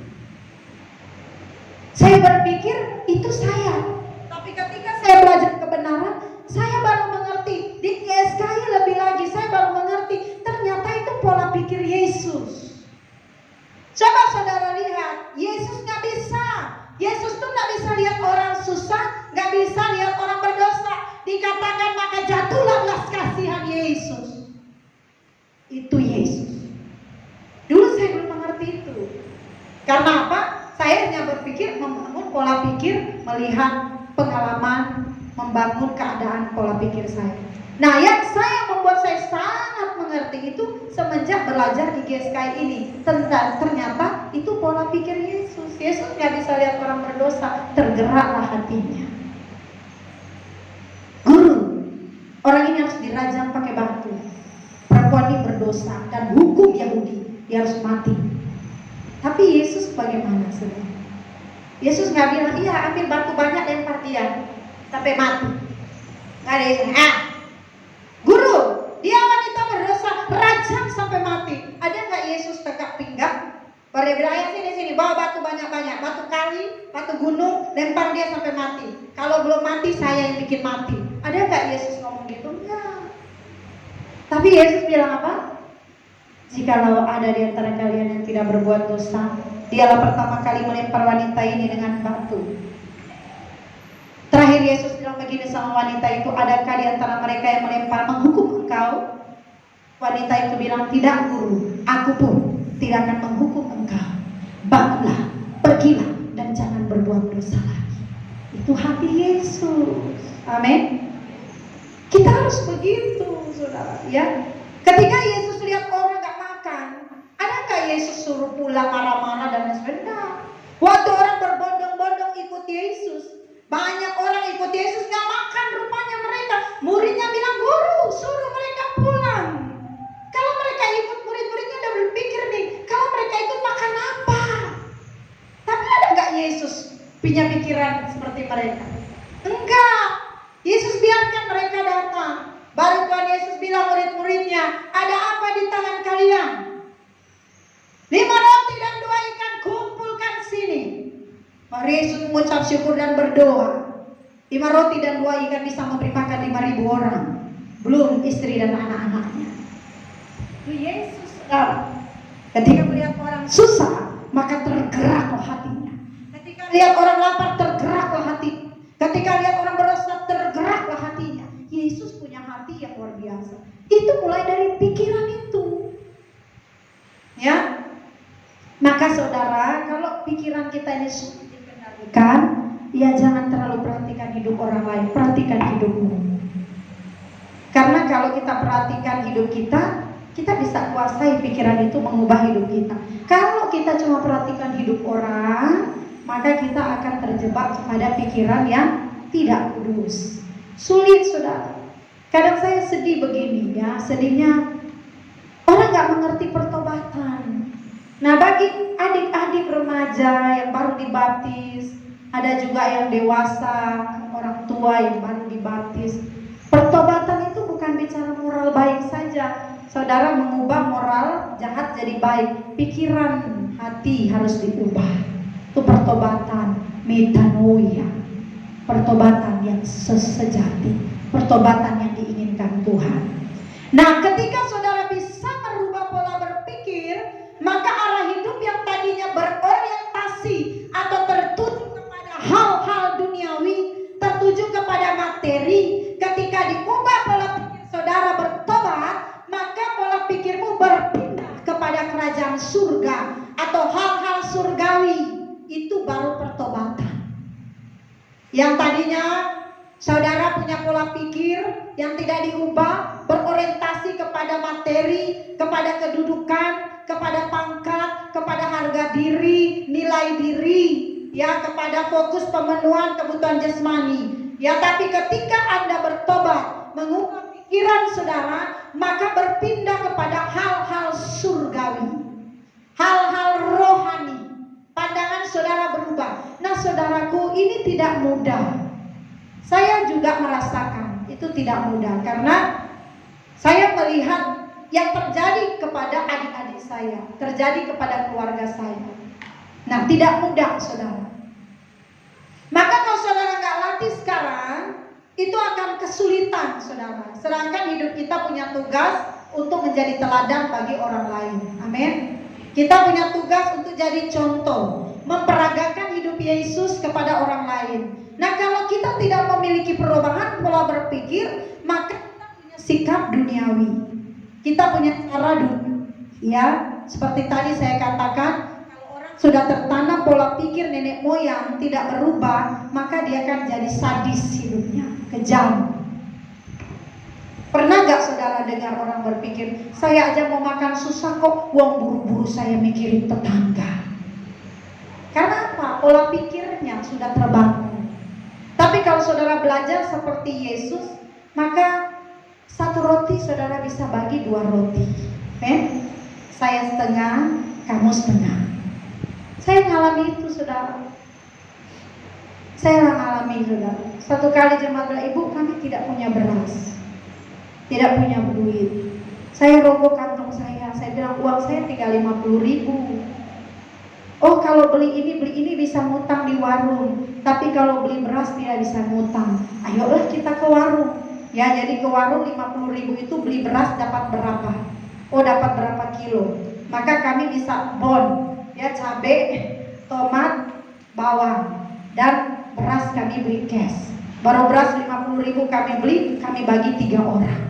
Saya berpikir itu saya, tapi ketika saya belajar kebenaran, saya baru mengerti. Di GSKI lebih lagi, saya baru mengerti ternyata itu pola pikir Yesus. Coba saudara lihat, Yesus gak bisa. Yesus tuh gak bisa lihat orang susah, gak bisa lihat orang berdosa. Dikatakan maka jatuhlah belas kasihan Yesus. Itu Yesus. Dulu saya belum mengerti itu. Karena apa? Saya hanya berpikir membangun pola pikir, melihat pengalaman, membangun keadaan pola pikir saya. Nah yang membuat saya sangat mengerti itu semenjak belajar di GSKI ini. Ternyata itu pola pikir Yesus. Yesus gak bisa lihat orang berdosa, tergeraklah hatinya. Guru, orang ini harus dirajam pakai batu. Perempuan ini berdosa dan hukum Yahudi, dia harus mati. Tapi Yesus bagaimana saudara? Yesus nggak bilang, iya ambil batu banyak lempar dia sampai mati. Nggak ada yang guru, dia wanita berdosa, rajam sampai mati. Ada nggak Yesus tegak pinggang? Baru dia bilang, sini bawa batu banyak-banyak, batu kali, batu gunung, lempar dia sampai mati. Kalau belum mati saya yang bikin mati. Ada nggak Yesus ngomong gitu? Enggak. Tapi Yesus bilang apa? Jikalau ada di antara kalian yang tidak berbuat dosa, dialah pertama kali melempar wanita ini dengan batu. Terakhir Yesus bilang begini sama wanita itu, adakah di antara mereka yang melempar menghukum engkau? Wanita itu bilang, tidak guru, aku pun tidak akan menghukum engkau. Bangunlah, pergilah, dan jangan berbuat dosa lagi. Itu hati Yesus. Amin. Kita harus begitu, saudara. Ya, ketika Yesus lihat orang gak makan, adakah Yesus suruh pulang marah-marah dan sebagainya? Waktu orang berbondong-bondong ikut Yesus, banyak orang ikut Yesus gak makan, rupanya mereka muridnya bilang, guru suruh mereka pulang. Kalau mereka ikut, murid-muridnya udah berpikir nih, kalau mereka ikut makan apa? Tapi ada gak Yesus punya pikiran seperti mereka? Enggak. Yesus biarkan mereka datang. Baru Tuhan Yesus bilang murid-muridnya, ada apa di tangan kalian? 5 roti dan 2 ikan, kumpulkan sini. Mari Yesus mengucap syukur dan berdoa. 5 roti dan 2 ikan bisa memberi makan 5.000 orang, belum istri dan anak-anaknya. Itu Yesus, saudara. Ketika melihat orang susah, maka tergeraklah hatinya. Ketika lihat orang lapar, tergeraklah hati. Ketika lihat orang berdosa, tergeraklah hatinya. Yesus punya hati yang luar biasa. Itu mulai dari pikiran itu. Ya. Maka saudara, kalau pikiran kita ini sulit dikendalikan, ya jangan terlalu perhatikan hidup orang lain, perhatikan hidupmu. Karena kalau kita perhatikan hidup kita bisa kuasai pikiran itu, mengubah hidup kita. Kalau kita cuma perhatikan hidup orang, maka kita akan terjebak pada pikiran yang tidak kudus. Sulit, saudara. Kadang saya sedih begini, ya, sedihnya orang gak mengerti pertobatan. Nah, bagi adik-adik remaja yang baru dibaptis, ada juga yang dewasa, orang tua yang baru dibaptis, pertobatan itu bukan bicara moral baik saja. Saudara, mengubah moral jahat jadi baik, pikiran hati harus diubah. Itu pertobatan metanoia, pertobatan yang sejati, pertobatan yang diinginkan Tuhan. Nah, ketika saudara bisa merubah pola berpikir, maka arah hidup yang tadinya berorientasi atau tertuju kepada hal-hal duniawi, tertuju kepada materi, ketika diubah pola pikir saudara bertobat, maka pola pikirmu berpindah kepada kerajaan surga atau hal-hal surgawi. Itu baru pertobatan. Yang tadinya saudara punya pola pikir yang tidak diubah, berorientasi kepada materi, kepada kedudukan, kepada pangkat, kepada harga diri, nilai diri, ya, kepada fokus pemenuhan kebutuhan jasmani. Ya, tapi ketika Anda bertobat, mengubah pikiran saudara, maka berpindah kepada hal-hal surgawi, hal-hal rohani. Pandangan saudara berubah. Nah, saudaraku, ini tidak mudah. Saya juga merasakan itu tidak mudah, karena saya melihat yang terjadi kepada adik-adik saya, terjadi kepada keluarga saya. Nah, tidak mudah, saudara. Maka kalau saudara nggak latih sekarang, itu akan kesulitan, saudara. Sedangkan hidup kita punya tugas untuk menjadi teladan bagi orang lain. Amin. Kita punya tugas untuk jadi contoh, memperagakan hidup Yesus kepada orang lain. Nah, kalau kita tidak memiliki perubahan pola berpikir, maka kita punya sikap duniawi. Kita punya cara dunia. Ya, seperti tadi saya katakan, kalau orang sudah tertanam pola pikir nenek moyang tidak berubah, maka dia akan jadi sadis hidupnya, kejam. Pernah gak saudara dengar orang berpikir, saya aja mau makan susah kok, uang buru-buru saya mikirin tetangga. Karena apa? Pola pikirnya sudah terbangun. Tapi kalau saudara belajar seperti Yesus, maka 1 roti saudara bisa bagi 2 roti. Saya setengah, kamu setengah. Saya ngalami itu, saudara. Saya ngalami, saudara. Satu kali jemaat bilang, ibu kami tidak punya beras, tidak punya duit. Saya rogoh kantong saya bilang uang saya tinggal 50.000. Oh, kalau beli ini bisa ngutang di warung, tapi kalau beli beras tidak bisa ngutang. Ayolah kita ke warung. Ya, jadi ke warung 50.000 itu beli beras dapat berapa? Oh, dapat berapa kilo? Maka kami bisa bon, ya, cabai, tomat, bawang, dan beras kami beli cash. Baru beras 50.000 kami beli, kami bagi 3 orang.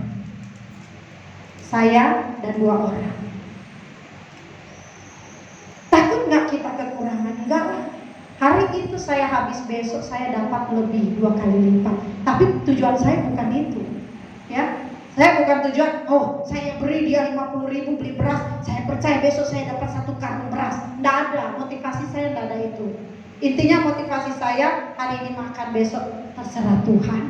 Saya dan 2 orang. Takut nggak kita kekurangan? Enggak lah. Hari itu saya habis, besok saya dapat lebih 2 kali lipat. Tapi tujuan saya bukan itu. Ya, Saya bukan tujuan, saya beri dia 50.000 beli beras, saya percaya besok saya dapat 1 karung beras. Nggak ada, motivasi saya nggak ada itu. Intinya motivasi saya hari ini makan, besok terserah Tuhan.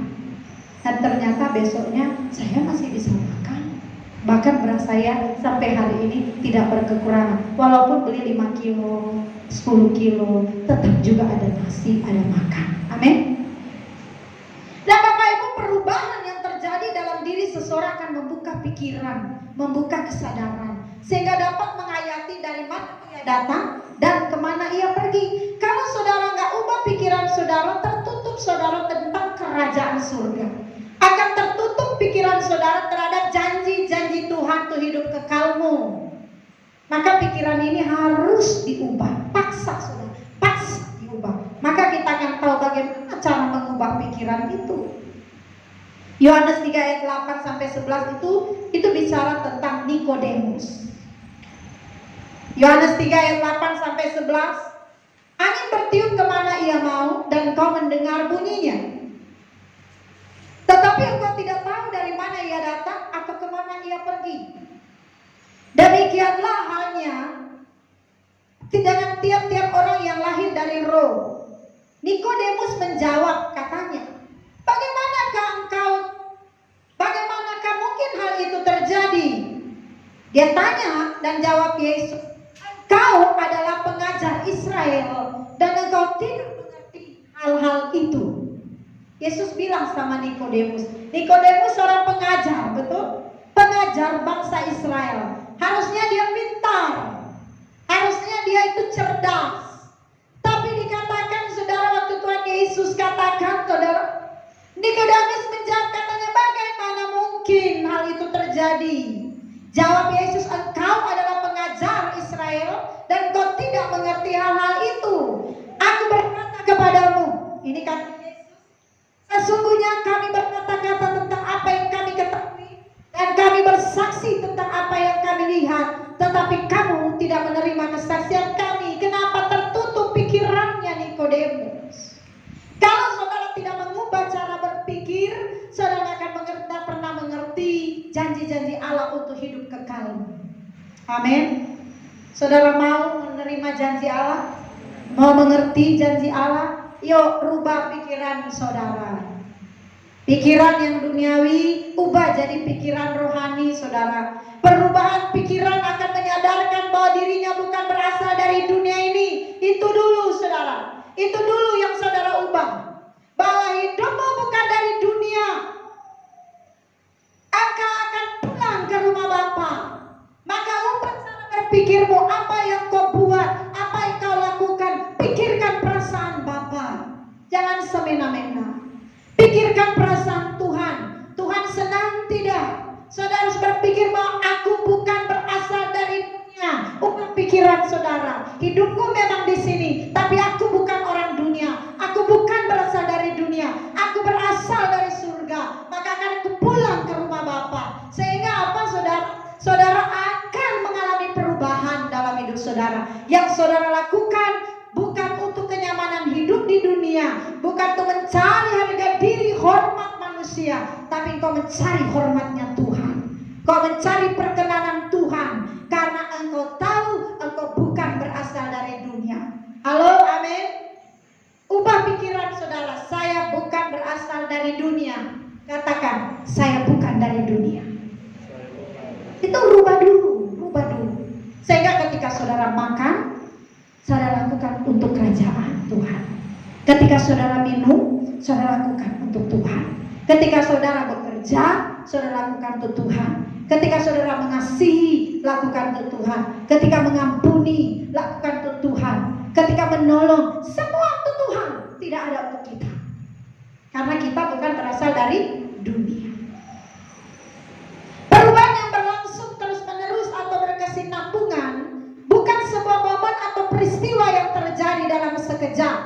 Dan ternyata besoknya saya masih bisa makan. Bahkan beras saya sampai hari ini tidak berkekurangan. Walaupun beli 5 kilo, 10 kilo, tetap juga ada nasi, ada makan. Amin. Dan Bapak Ibu, perubahan yang terjadi dalam diri seseorang akan membuka pikiran, membuka kesadaran, sehingga dapat menghayati dari mana ia datang dan kemana ia pergi. Kalau saudara nggak ubah pikiran saudara, tertutup saudara tentang kerajaan surga. Akan tertutup pikiran saudara terhadap janji-janji Tuhan untuk hidup kekalmu. Maka pikiran ini harus diubah, paksa saudara, paksa diubah. Maka kita akan tahu bagaimana cara mengubah pikiran itu. Yohanes 3 ayat 8 sampai 11 itu bicara tentang Nikodemus. Yohanes 3 ayat 8 sampai 11, angin bertiup kemana ia mau dan kau mendengar bunyinya, tetapi engkau tidak tahu dari mana ia datang atau kemana ia pergi. Demikianlah halnya dengan tiap-tiap orang yang lahir dari roh. Nikodemus menjawab, katanya, bagaimanakah mungkin hal itu terjadi? Dia tanya dan jawab Yesus, engkau adalah pengajar Israel dan engkau tidak mengerti hal-hal itu. Yesus bilang sama Nikodemus, Nikodemus seorang pengajar, betul? Pengajar bangsa Israel. Harusnya dia pintar, harusnya dia itu cerdas. Tapi dikatakan saudara, waktu Tuhan Yesus katakan, saudara, Nikodemus menjawab, katanya, bagaimana mungkin hal itu terjadi? Jawab Yesus, engkau adalah pengajar Israel dan engkau tidak mengerti hal-hal itu. Aku berkata kepadamu, ini kata Yesus, sesungguhnya kami berkata-kata tentang apa yang kami ketahui dan kami bersaksi tentang apa yang kami lihat, tetapi kamu tidak menerima kesaksian kami. Kenapa? Tertutup pikirannya Nikodemus. Kalau saudara tidak mengubah cara berpikir, saudara akan pernah mengerti janji-janji Allah untuk hidup kekal. Amin. Saudara mau menerima janji Allah? Mau mengerti janji Allah? Yuk rubah pikiran saudara. Pikiran yang duniawi ubah jadi pikiran rohani saudara. Perubahan pikiran akan menyadarkan bahwa dirinya bukan berasal dari dunia ini. Itu dulu saudara. Itu dulu yang saudara ubah. Bahwa hidupmu bukan dari dunia. Engkau akan pulang ke rumah Bapa. Maka ubah cara berpikirmu. Apa yang kau buat, apa yang kau lakukan, pikirkan perasaan Bapa. Jangan semena-mena. Pikirkan perasaan Tuhan. Tuhan senang tidak? Saudara harus berpikir bahwa aku bukan berasal dari dunia. Ubah pikiran saudara. Hidupku memang di sini, tapi aku bukan orang dunia. Aku bukan berasal dari dunia. Aku berasal dari surga. Maka akan aku pulang ke rumah Bapa. Sehingga apa saudara? Saudara akan mengalami perubahan dalam hidup saudara. Yang saudara lakukan bukan untuk kenyamanan hidup di dunia, bukan untuk mencari harga diri, hormat manusia, tapi engkau mencari hormatnya Tuhan. Kau mencari perkenanan Tuhan karena engkau tahu engkau bukan berasal dari dunia. Halo, amin. Ubah pikiran saudara. Saya bukan berasal dari dunia. Katakan, saya bukan dari dunia. Itu rubah dulu, rubah dulu. Sehingga ketika saudara makan, saudara lakukan untuk kerajaan Tuhan. Ketika saudara minum, saudara lakukan untuk Tuhan. Ketika saudara bekerja, saudara lakukan untuk Tuhan. Ketika saudara mengasihi, lakukan untuk Tuhan. Ketika mengampuni, lakukan untuk Tuhan. Ketika menolong, semua untuk Tuhan. Tidak ada untuk kita. Karena kita bukan berasal dari dunia. Perubahan yang berlangsung terus-menerus atau berkesinambungan bukan sebuah momen atau peristiwa yang terjadi dalam sekejap.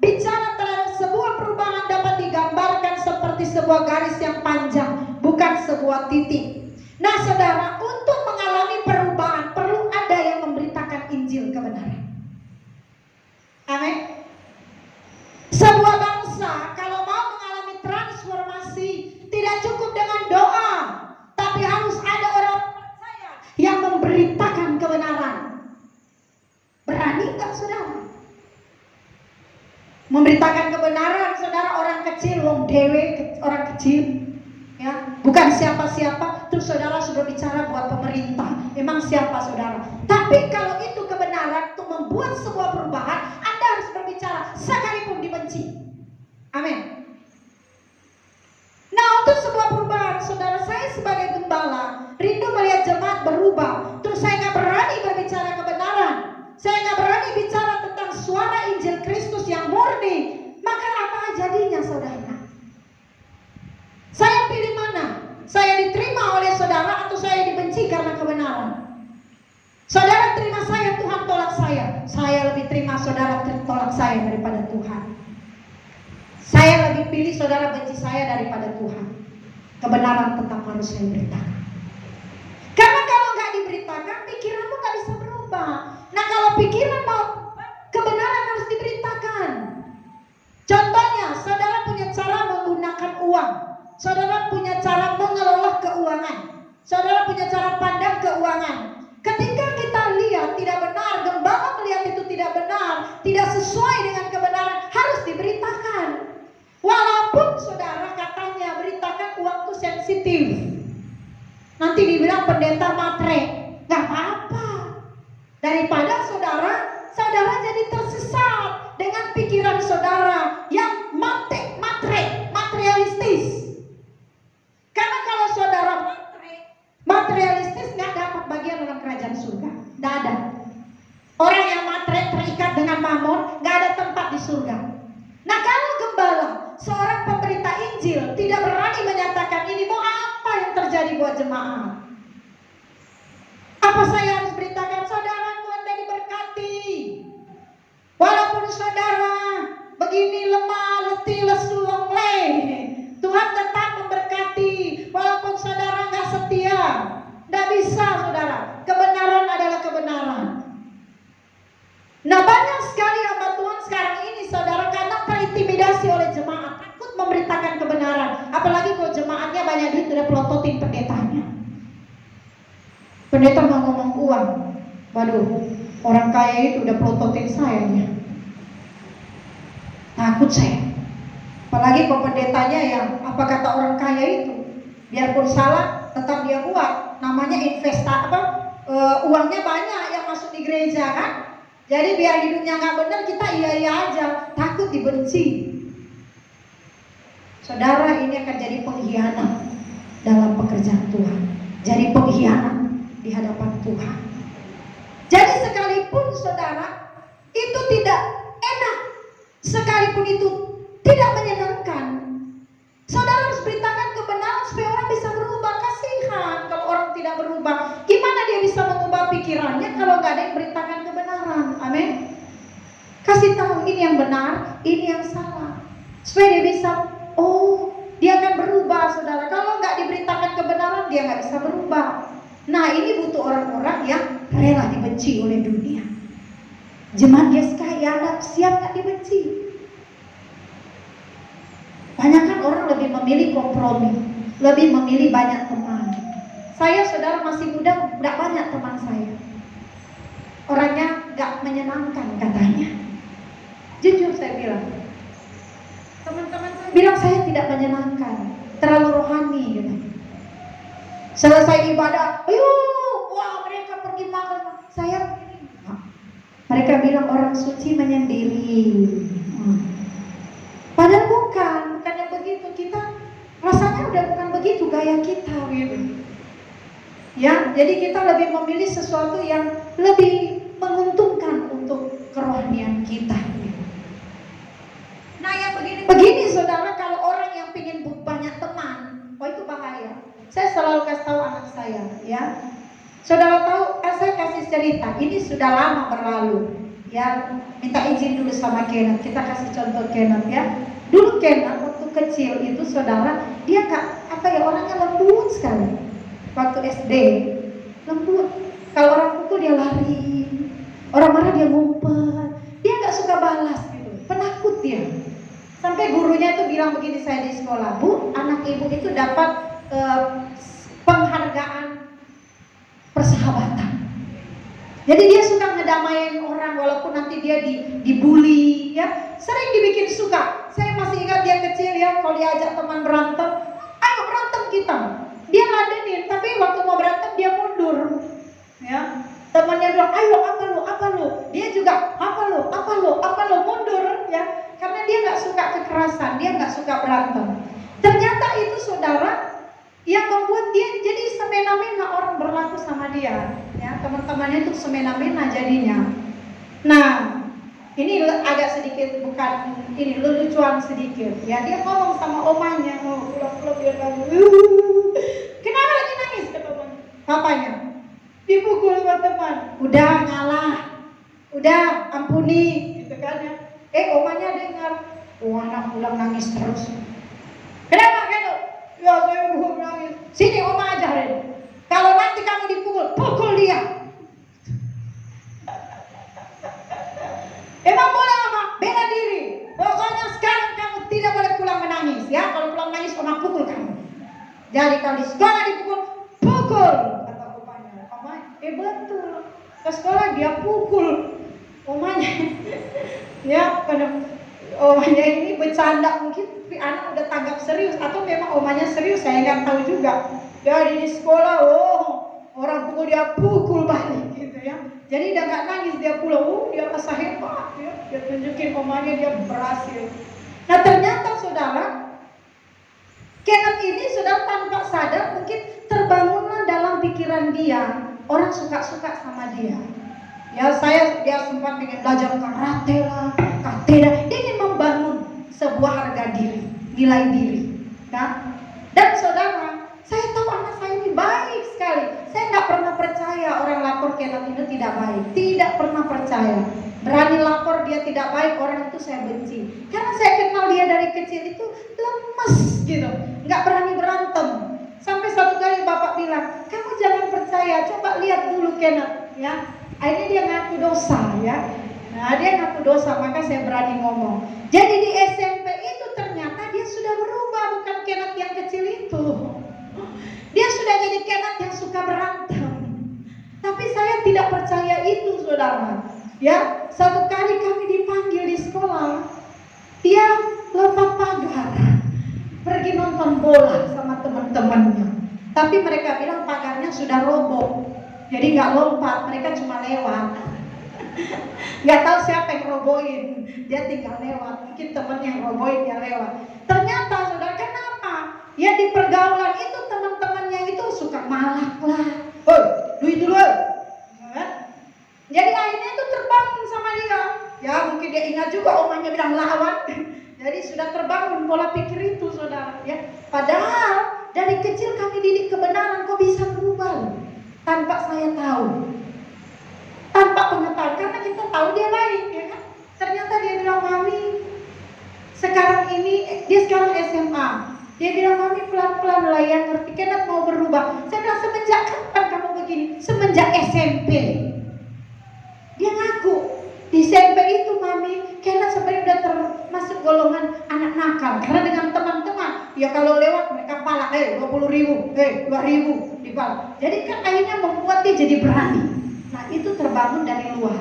Bicara terhadap sebuah perubahan dapat digambarkan seperti sebuah garis yang panjang, bukan sebuah titik. Nah saudara, untuk mengalami perubahan perlu ada yang memberitakan Injil kebenaran. Amin. Sebuah bangsa kalau mau mengalami transformasi tidak cukup dengan doa, enggak saudara? Memberitakan kebenaran saudara, orang kecil, wong dewe, orang kecil, ya, bukan siapa-siapa, terus saudara sudah bicara buat pemerintah. Memang siapa saudara? Tapi kalau itu kebenaran untuk membuat sebuah perubahan, Anda harus berbicara sekalipun dibenci. Amin. Nah, untuk sebuah perubahan, saudara, saya sebagai gembala rindu melihat jemaat berubah. Terus saya nggak berani berbicara kebenaran, saya nggak berani bicara tentang suara Injil Kristus yang murni. Maka apa jadinya saudara? Saya pilih mana? Saya diterima oleh saudara atau saya dibenci karena kebenaran? Saudara terima saya, Tuhan tolak saya. Saya lebih terima saudara tolak saya daripada Tuhan. Saya lebih pilih saudara benci saya daripada Tuhan. Kebenaran tetap harus saya beritakan. Karena kalau nggak diberitakan, pikiranmu nggak bisa berubah. Nah, kalau pikiran mau kebenaran harus diberitakan. Contohnya, saudara punya cara menggunakan uang. Saudara punya cara mengelola keuangan. Saudara punya cara pandang keuangan. Ketika kita lihat tidak benar, gembala melihat itu tidak benar, tidak sesuai dengan kebenaran, harus diberitakan. Walaupun saudara katanya beritakan uang itu sensitif, nanti dibilang pendeta matre, gak apa-apa. Daripada saudara jadi tersesat dengan pikiran saudara yang materialistis. Karena kalau saudara materialistis gak dapat bagian dalam kerajaan surga. Gak ada. Orang yang matre terikat dengan mamon gak ada tempat di surga. Nah, kalau gembala, seorang pemberita Injil tidak berani menyatakan ini, mau apa yang terjadi buat jemaat? Apa saya harus beritakan, saudaraku Anda diberkati, walaupun saudara begini lemah, letih, lesu, longlai, Tuhan tetap memberkati. Walaupun saudara nggak setia, nggak bisa saudara. Kebenaran adalah kebenaran. Nah, banyak sekali hamba Tuhan sekarang ini saudara, karena terintimidasi oleh jemaat, takut memberitakan kebenaran. Apalagi kalau jemaatnya banyak duit, udah pelototin pendetanya. Pendeta mau ngomong uang, waduh, orang kaya itu udah pelototin saya ya. Takut saya. Apalagi kalau pendetanya yang apa kata orang kaya itu, biarpun salah tetap dia buat. Namanya uangnya banyak yang masuk di gereja kan. Jadi biar hidupnya nggak benar, kita iya aja, takut dibenci. Saudara, ini akan jadi pengkhianat dalam pekerjaan Tuhan. Jadi pengkhianat di hadapan Tuhan. Jadi sekalipun saudara itu tidak enak, sekalipun itu tidak menyenangkan, saudara harus beritakan kebenaran supaya orang bisa berubah. Kasihan kalau orang tidak berubah. Gimana dia bisa mengubah pikirannya kalau nggak ada yang beritakan kebenaran? Amin. Kasih tahu ini yang benar, ini yang salah, supaya dia bisa, dia akan berubah saudara. Kalau nggak diberitakan kebenaran, dia nggak bisa berubah. Nah, ini butuh orang-orang yang rela dibenci oleh dunia. Jemaat GSKI Anda siap nggak dibenci? Banyak kan orang lebih memilih kompromi, lebih memilih banyak teman. Saya saudara masih muda, nggak banyak teman saya. Orangnya nggak menyenangkan katanya. Jujur saya bilang, teman-teman saya bilang saya tidak menyenangkan, terlalu rohani gitu. Selesai ibadah, mereka pergi makan. Saya mereka bilang orang suci menyendiri. Padahal bukannya begitu. Kita rasanya udah bukan begitu gaya kita gitu. Ya, jadi kita lebih memilih sesuatu yang lebih menguntungkan untuk kerohanian kita. Nah, yang begini saudara, kalau orang yang ingin banyak teman, itu bahaya. Saya selalu kasih tahu anak saya, ya. Saudara tahu, saya kasih cerita. Ini sudah lama berlalu. Ya, minta izin dulu sama Kenneth. Kita kasih contoh Kenneth ya. Dulu Kenneth waktu kecil itu saudara, dia orangnya lembut sekali. Waktu SD lembut. Kalau orang pukul dia lari, orang marah dia ngumpet. Dia nggak suka balas gitu. Penakut dia. Sampai gurunya itu bilang begini saya di sekolah, Bu, anak ibu itu dapat penghargaan persahabatan. Jadi dia suka ngedamain orang walaupun nanti dia dibully, ya, sering dibikin suka. Saya masih ingat dia kecil ya, kalau diajak teman berantem, ayo berantem kita. Dia ladenin, tapi waktu mau berantem dia mundur, ya. Temannya bilang, ayo apa lu? Dia juga apa lu, mundur, ya. Karena dia nggak suka kekerasan, dia nggak suka berantem. Ternyata itu saudara yang membuat dia jadi semena-mena orang berlaku sama dia, ya. Teman-temannya itu semena-mena jadinya. Nah, ini agak sedikit bukan ini lelucuan sedikit, ya. Dia ngomong sama omanya, pulang-pulang dia bilang, kenapa lagi nangis kata omanya? Papanya dipukul sama teman, udah ngalah, udah ampuni, gitu kan ya. Omanya dengar, anak pulang nangis terus. Kenapa kamu? Ya saya belum nangis. Sini oma ajarin. Kalau nanti kamu dipukul, pukul dia. Emang boleh oma? Bela diri. Pokoknya sekarang kamu tidak boleh pulang menangis, ya. Kalau pulang menangis oma pukul kamu. Jadi kalau di sekolah dipukul, pukul. Kata omanya. Betul. Ke sekolah dia pukul omanya. Ya, karena omanya ini bercanda mungkin, tapi anak udah tanggap serius atau memang omanya serius, saya nggak tahu juga. Jadi di sekolah, orang pukul dia pukul balik gitu ya. Jadi udah nggak nangis dia pulang, dia rasa hebat ya. Dia tunjukin omanya dia berhasil. Nah ternyata saudara, Kenneth ini sudah tanpa sadar mungkin terbangunlah dalam pikiran dia, orang suka-suka sama dia. Ya dia sempat ingin belajar karate lah, kateda. Dia ingin membangun sebuah harga diri, nilai diri, ya. Dan saudara, saya tahu anak saya ini baik sekali. Saya nggak pernah percaya orang lapor Kenneth itu tidak baik, tidak pernah percaya. Berani lapor dia tidak baik, orang itu saya benci. Karena saya kenal dia dari kecil itu lemes gitu, nggak berani berantem. Sampai satu kali bapak bilang, kamu jangan percaya, coba lihat dulu Kenneth, ya. Akhirnya dia ngaku dosa, ya. Nah dia ngaku dosa, maka saya berani ngomong. Jadi di SMP itu ternyata dia sudah berubah, bukan Kenneth yang kecil itu. Dia sudah jadi Kenneth yang suka berantem. Tapi saya tidak percaya itu saudara. Ya, satu kali kami dipanggil di sekolah, dia lompat pagar, pergi nonton bola sama teman-temannya. Tapi mereka bilang pagarnya sudah roboh. Jadi nggak lompat, mereka cuma lewat. Nggak tahu siapa yang robohin, dia tinggal lewat. Mungkin teman yang robohin dia lewat. Ternyata saudara, kenapa? Ya di pergaulan itu teman-temannya itu suka malak lah. Duit dulu. Jadi akhirnya itu terbangun sama dia. Ya mungkin dia ingat juga omanya bilang lawan. Jadi sudah terbangun pola pikir itu saudara. Ya. Padahal dari kecil kami didik kebenaran, kok bisa berubah? Tanpa saya tahu, tanpa pengetahuan, karena kita tahu dia baik, ya kan? Ternyata dia bilang, mami, sekarang ini dia sekarang SMA. Dia bilang, mami pelan-pelan lah yang ngerti, Kenneth mau berubah. Saya bilang, semenjak kapan kamu begini? Semenjak SMP. Dia ngaku di SMP itu, mami, Kenneth sebenarnya udah termasuk golongan anak nakal. Karena dengan teman-teman, ya kalau lewat mereka palak, 20.000, 2.000. Jadi kan akhirnya membuat dia jadi berani. Nah itu terbangun dari luar.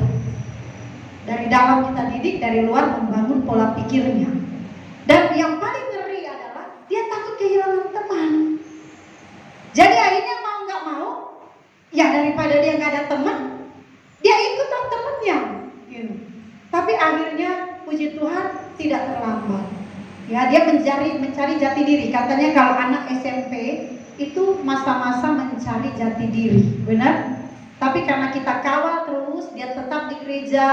Dari dalam kita didik, dari luar membangun pola pikirnya. Dan yang paling ngeri adalah dia takut kehilangan teman. Jadi akhirnya mau nggak mau, ya daripada dia nggak ada teman, dia ikutlah temennya. Gitu. Tapi akhirnya puji Tuhan tidak terlambat. Ya dia mencari jati diri. Katanya kalau anak SMP itu masa-masa mencari jati diri, benar? Tapi karena kita kawal terus, dia tetap di gereja,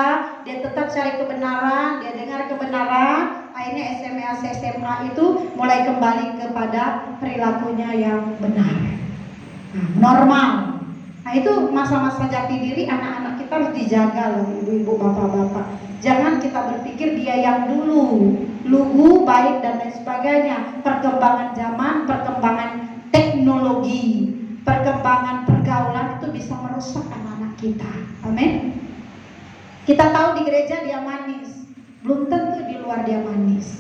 dia tetap cari kebenaran, dia dengar kebenaran, akhirnya SMA itu mulai kembali kepada perilakunya yang benar, normal. Nah itu masa-masa jati diri anak-anak kita harus dijaga loh, ibu-ibu, bapak-bapak. Jangan kita berpikir dia yang dulu, lugu, baik dan lain sebagainya. Perkembangan zaman, perkembangan teknologi, perkembangan pergaulan itu bisa merusak anak-anak kita. Amin. Kita tahu di gereja dia manis, belum tentu di luar dia manis.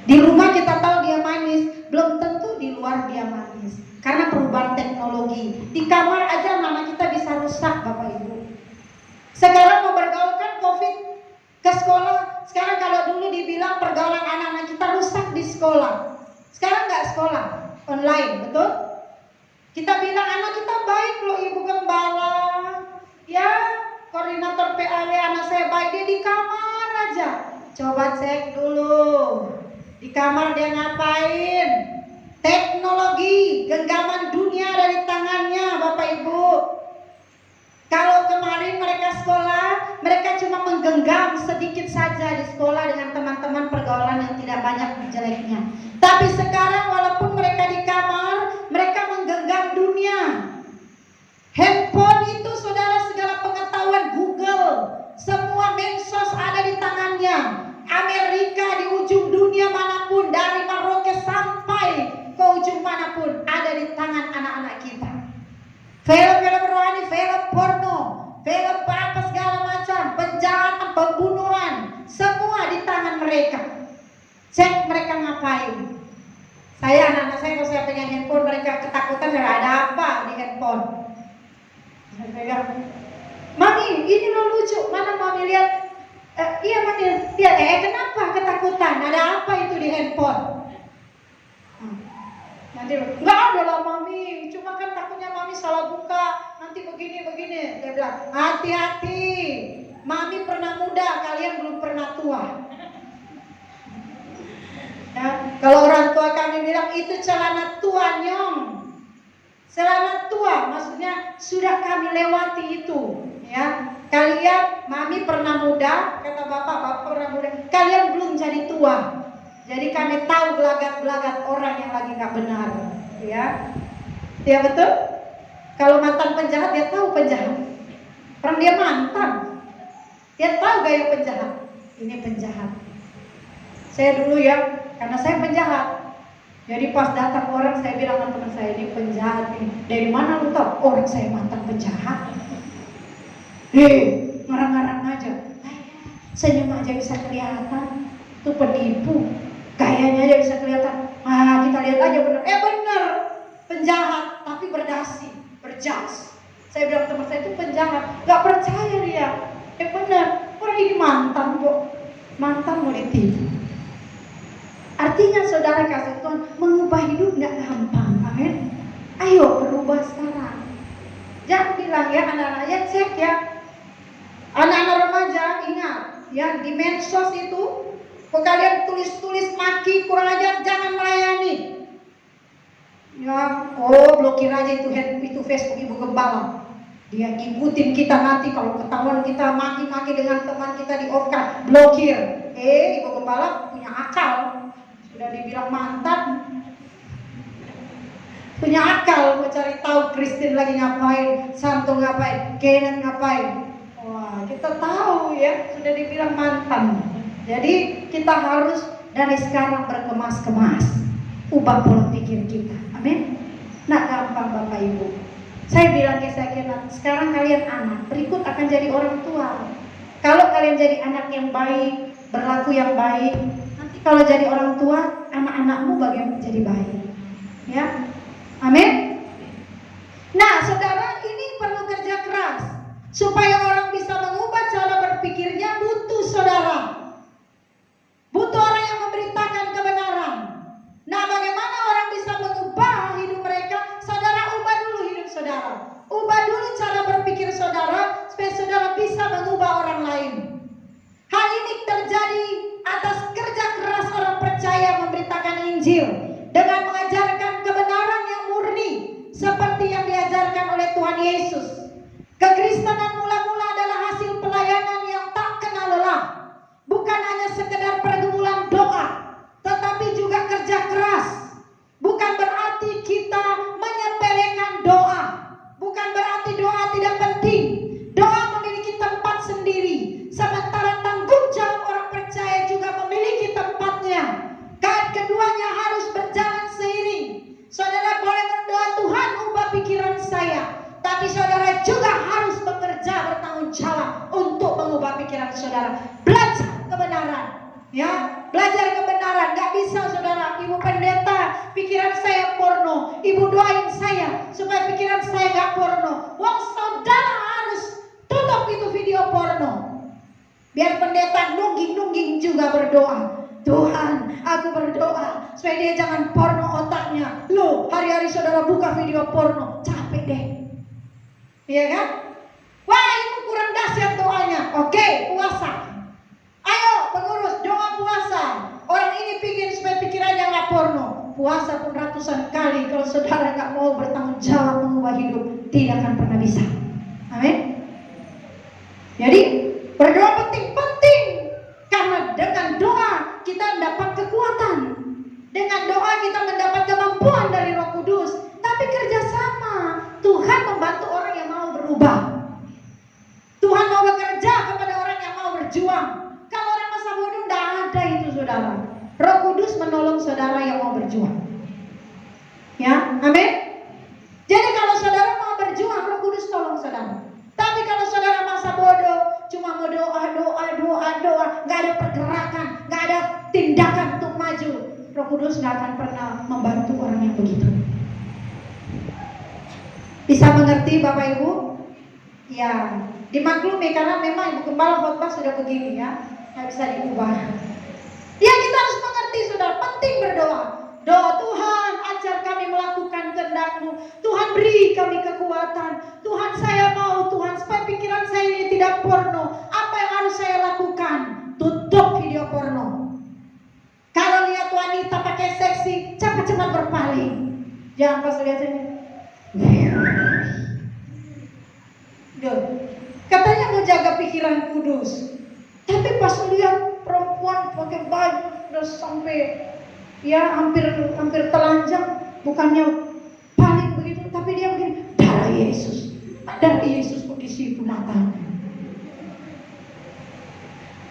Di rumah kita tahu dia manis, belum tentu di luar dia manis. Karena perubahan teknologi. Di kamar aja anak kita bisa rusak, Bapak Ibu. Sekarang mau bergaul kan COVID, sekolah. Sekarang nggak sekolah, online, betul? Kita bilang anak kita baik loh Ibu Gembala, ya koordinator PAW anak saya baik, dia di kamar aja. Coba cek dulu, di kamar dia ngapain? Teknologi, genggaman dunia ada di tangannya Bapak Ibu. Kalau kemarin mereka sekolah, mereka cuma menggenggam sedikit saja di sekolah dengan teman-teman pergaulan yang tidak banyak jeleknya. Tapi sekarang walaupun mereka di kamar, mereka menggenggam dunia. Handphone itu saudara segala pengetahuan Google, semua medsos ada di tangannya. Amerika di ujung dunia manapun, dari Maroke sampai ke ujung manapun ada di tangan anak-anak kita. Film-film rohani, film porno, film apa segala macam, penjahat, pembunuhan, semua di tangan mereka. Cek mereka ngapain. Saya, anak-anak saya kalau saya pegang handphone, mereka ketakutan, ada apa di handphone. Saya pegang, Mami ini lo lucu, mana Mami lihat? Iya Mami, lihat, kenapa ketakutan? Ada apa itu di handphone? Nanti nggak ada lah Mami, cuma kan takutnya Mami salah buka, nanti begini. Dia bilang, hati-hati, Mami pernah muda, kalian belum pernah tua. Ya, kalau orang tua kami bilang itu celana tua nyong, celana tua, maksudnya sudah kami lewati itu. Ya, kalian, Mami pernah muda, kata bapak pernah muda, kalian belum jadi tua. Jadi kami tahu gelagat-gelagat orang yang lagi nggak benar, ya. Ya betul. Kalau mantan penjahat dia tahu penjahat. Orang dia mantan, dia tahu gaya penjahat. Ini penjahat. Saya dulu ya, karena saya penjahat. Jadi pas datang orang saya bilang sama teman saya, ini penjahat ini. Dari mana lu tahu? Orang saya mantan penjahat. Ngarang-ngarang aja. Senyum aja bisa kelihatan. Itu penipu. Gayanya aja bisa kelihatan. Kita lihat aja benar. Benar, penjahat tapi berdasi, berjas. Saya bilang teman saya itu penjahat, nggak percaya dia. Benar, orang ini mantan kok, mantan mau ditipu. Artinya saudara kasih Tuhan, mengubah hidup nggak gampang, amin. Ayo berubah sekarang. Jangan bilang ya anak-anak, ya cek ya. Anak-anak remaja ingat, ya di medsos itu. Kalau kalian tulis-tulis maki kurang ajar, jangan melayani. Ya, blokir aja itu Facebook Ibu Gembala. Dia ngikutin kita nanti kalau ketahuan kita maki-maki dengan teman kita di off-kan, blokir. Ibu Gembala punya akal. Sudah dibilang mantan. Punya akal mau cari tahu Kristen lagi ngapain, Santo ngapain, Kenan ngapain. Wah, kita tahu ya, sudah dibilang mantan. Jadi kita harus dari sekarang berkemas-kemas, ubah pola pikir kita, amin. Nah gampang Bapak Ibu. Saya bilang ke saya sekarang kalian anak, berikut akan jadi orang tua. Kalau kalian jadi anak yang baik, berlaku yang baik, nanti kalau jadi orang tua, anak-anakmu bagaimana jadi baik, ya, amin. Nah saudara, ini perlu kerja keras supaya orang bisa mengubah cara berpikirnya. Butuh saudara. Butuh orang yang memberitakan kebenaran. Nah, bagaimana orang bisa mengubah hidup mereka? Saudara, ubah dulu hidup saudara. Ubah dulu cara berpikir saudara, supaya saudara bisa mengubah orang lain. Hal ini terjadi atas kerja keras orang percaya memberitakan Injil dengan mengajarkan kebenaran yang murni seperti yang diajarkan oleh Tuhan Yesus. Kekristenan mula-mula adalah hasil pelayanan yang tak kenal lelah. Bukan hanya sekedar pergumulan doa, tetapi juga kerja keras. Bukan berarti kita menyepelekan doa. Bukan berarti doa tidak penting. Doa memiliki tempat sendiri. Sementara tanggung jawab orang percaya juga memiliki tempatnya. Keduanya harus berjalan seiring. Saudara boleh berdoa, Tuhan ubah pikiran saya. Tapi saudara juga harus bekerja bertanggung jawab untuk mengubah pikiran saudara. Belajar kebenaran, ya, belajar kebenaran. Gak bisa saudara, Ibu pendeta, pikiran saya porno, Ibu doain saya supaya pikiran saya gak porno. Wong saudara harus tutup itu video porno. Biar pendeta nungging-nungging juga berdoa. Tuhan, aku berdoa supaya dia jangan porno otaknya. Loh, hari-hari saudara buka video porno, capek deh. Iya kan? Wah, itu kurang dahsyat doanya. Oke, puasa. Ayo pengurus, doa puasa. Orang ini pingin supaya pikirannya nggak porno. Puasa pun ratusan kali, kalau saudara nggak mau bertanggung jawab mengubah hidup, tidak akan pernah bisa. Amin. Jadi berdoa penting-penting, karena dengan doa kita mendapat kekuatan. Dengan doa kita mendapat kemampuan dari Roh Kudus. Tapi kerjasama, Tuhan membantu orang yang mau berubah. Tuhan mau bekerja kepada orang yang mau berjuang. Kalau orang masa bodoh, tidak ada itu saudara. Roh Kudus menolong saudara yang mau berjuang. Ya, amin. Jadi kalau saudara mau berjuang, Roh Kudus tolong saudara. Tapi kalau saudara masa bodoh, cuma mau doa, nggak ada pergerakan, nggak ada tindakan untuk maju, Roh Kudus nggak akan pernah membantu orang yang begitu. Bisa mengerti Bapak Ibu? Ya, dimaklumi karena memang Ibu Gembala khotbah sudah begini ya, nggak bisa diubah. Ya, kita harus mengerti saudara, penting berdoa. Doa, Tuhan ajar kami melakukan kehendak-Mu. Tuhan beri kami kekuatan. Tuhan saya mau, Tuhan supaya pikiran saya ini tidak porno. Apa yang harus saya lakukan? Tutup video porno. Kalau lihat wanita pakai seksi, cepat-cepat berpaling. Jangan pas lihat ini. Duh, katanya mau jaga pikiran kudus. Tapi pas lihat perempuan pakai baju udah sampai ya hampir telanjang, bukannya panik begitu, tapi dia begini, darah Yesus kok di situ matanya.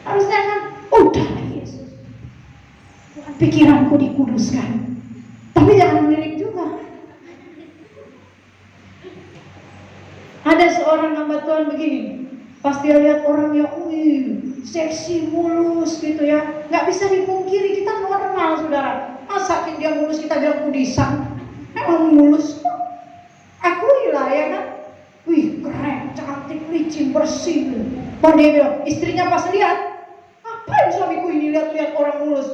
Harusnya kan, darah Yesus. Pikiranku dikuduskan. Tapi jangan melirik juga. Ada seorang hamba Tuhan begini, pas dia lihat orang yang seksi, mulus gitu ya, nggak bisa dipungkiri, kita normal saudara. Masa dia mulus kita bilang kudisan? Emang mulus kok. Akuilah ya kan. Keren, cantik, licin, bersih. Baru dia bilang, istrinya pas lihat, ngapain suamiku ini lihat-lihat orang mulus?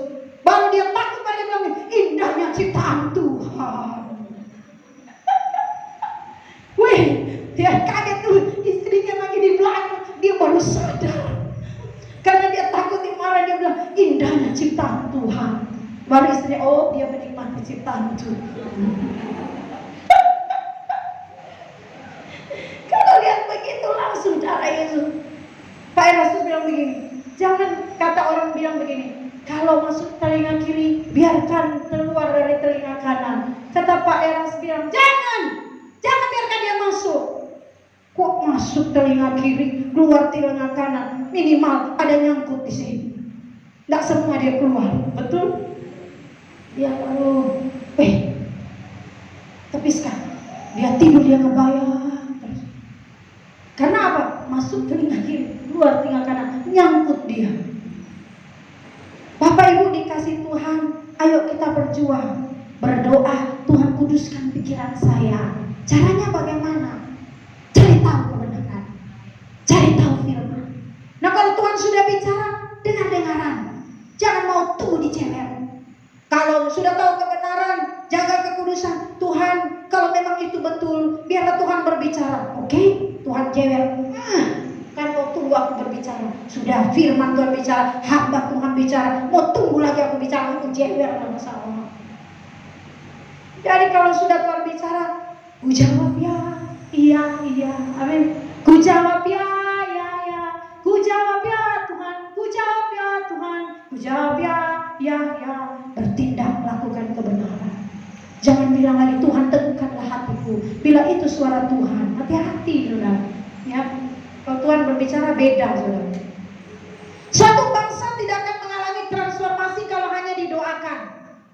Baru dia takut, baru dia bilang, indahnya ciptaan Tuhan. Dia kaget tuh, istrinya lagi di belakang, dia baru sadar. Karena dia takut dimarah, dia bilang, indahnya ciptaan Tuhan. Baru istrinya, dia menikmati ciptaan Tuhan. Kalau lihat begitu langsung darah Yesus. Pak Erastus bilang begini, jangan, kata orang bilang begini, kalau masuk telinga kiri, biarkan keluar dari telinga kanan. Kata Pak Erastus bilang, jangan biarkan dia masuk. Kok masuk telinga kiri, keluar telinga kanan? Minimal ada nyangkut di sini. Tidak semua dia keluar, betul? Ya lalu, tapi sekarang dia tidur, dia ngebayang terus. Karena apa? Masuk telinga kiri, keluar telinga kanan, nyangkut dia. Bapak Ibu dikasih Tuhan, ayo kita berjuang, berdoa, Tuhan kuduskan pikiran saya. Caranya bagaimana? Cari tahu kebenaran, cari tahu firman. Nah kalau Tuhan sudah bicara, dengar-dengaran, jangan mau tunggu diceler. Kalau sudah tahu kebenaran, jaga kekudusan. Tuhan, kalau memang itu betul, biarlah Tuhan berbicara. Oke, Tuhan jewer. Kan mau tunggu aku berbicara. Sudah firman Tuhan bicara, hamba Tuhan bicara. Mau tunggu lagi aku bicara, aku jewer, tidak masalah. Jadi kalau sudah Tuhan bicara, ku jawab ya, iya, amin. Ku jawab ya, ku jawab ya Tuhan, ku jawab ya Tuhan, ku jawab ya. Bertindak, lakukan kebenaran. Jangan bilang lagi Tuhan teguhkanlah hatiku. Bila itu suara Tuhan, hati-hati saudara. Ya, kalau Tuhan berbicara beda saudara. Suatu bangsa tidak akan mengalami transformasi kalau hanya didoakan.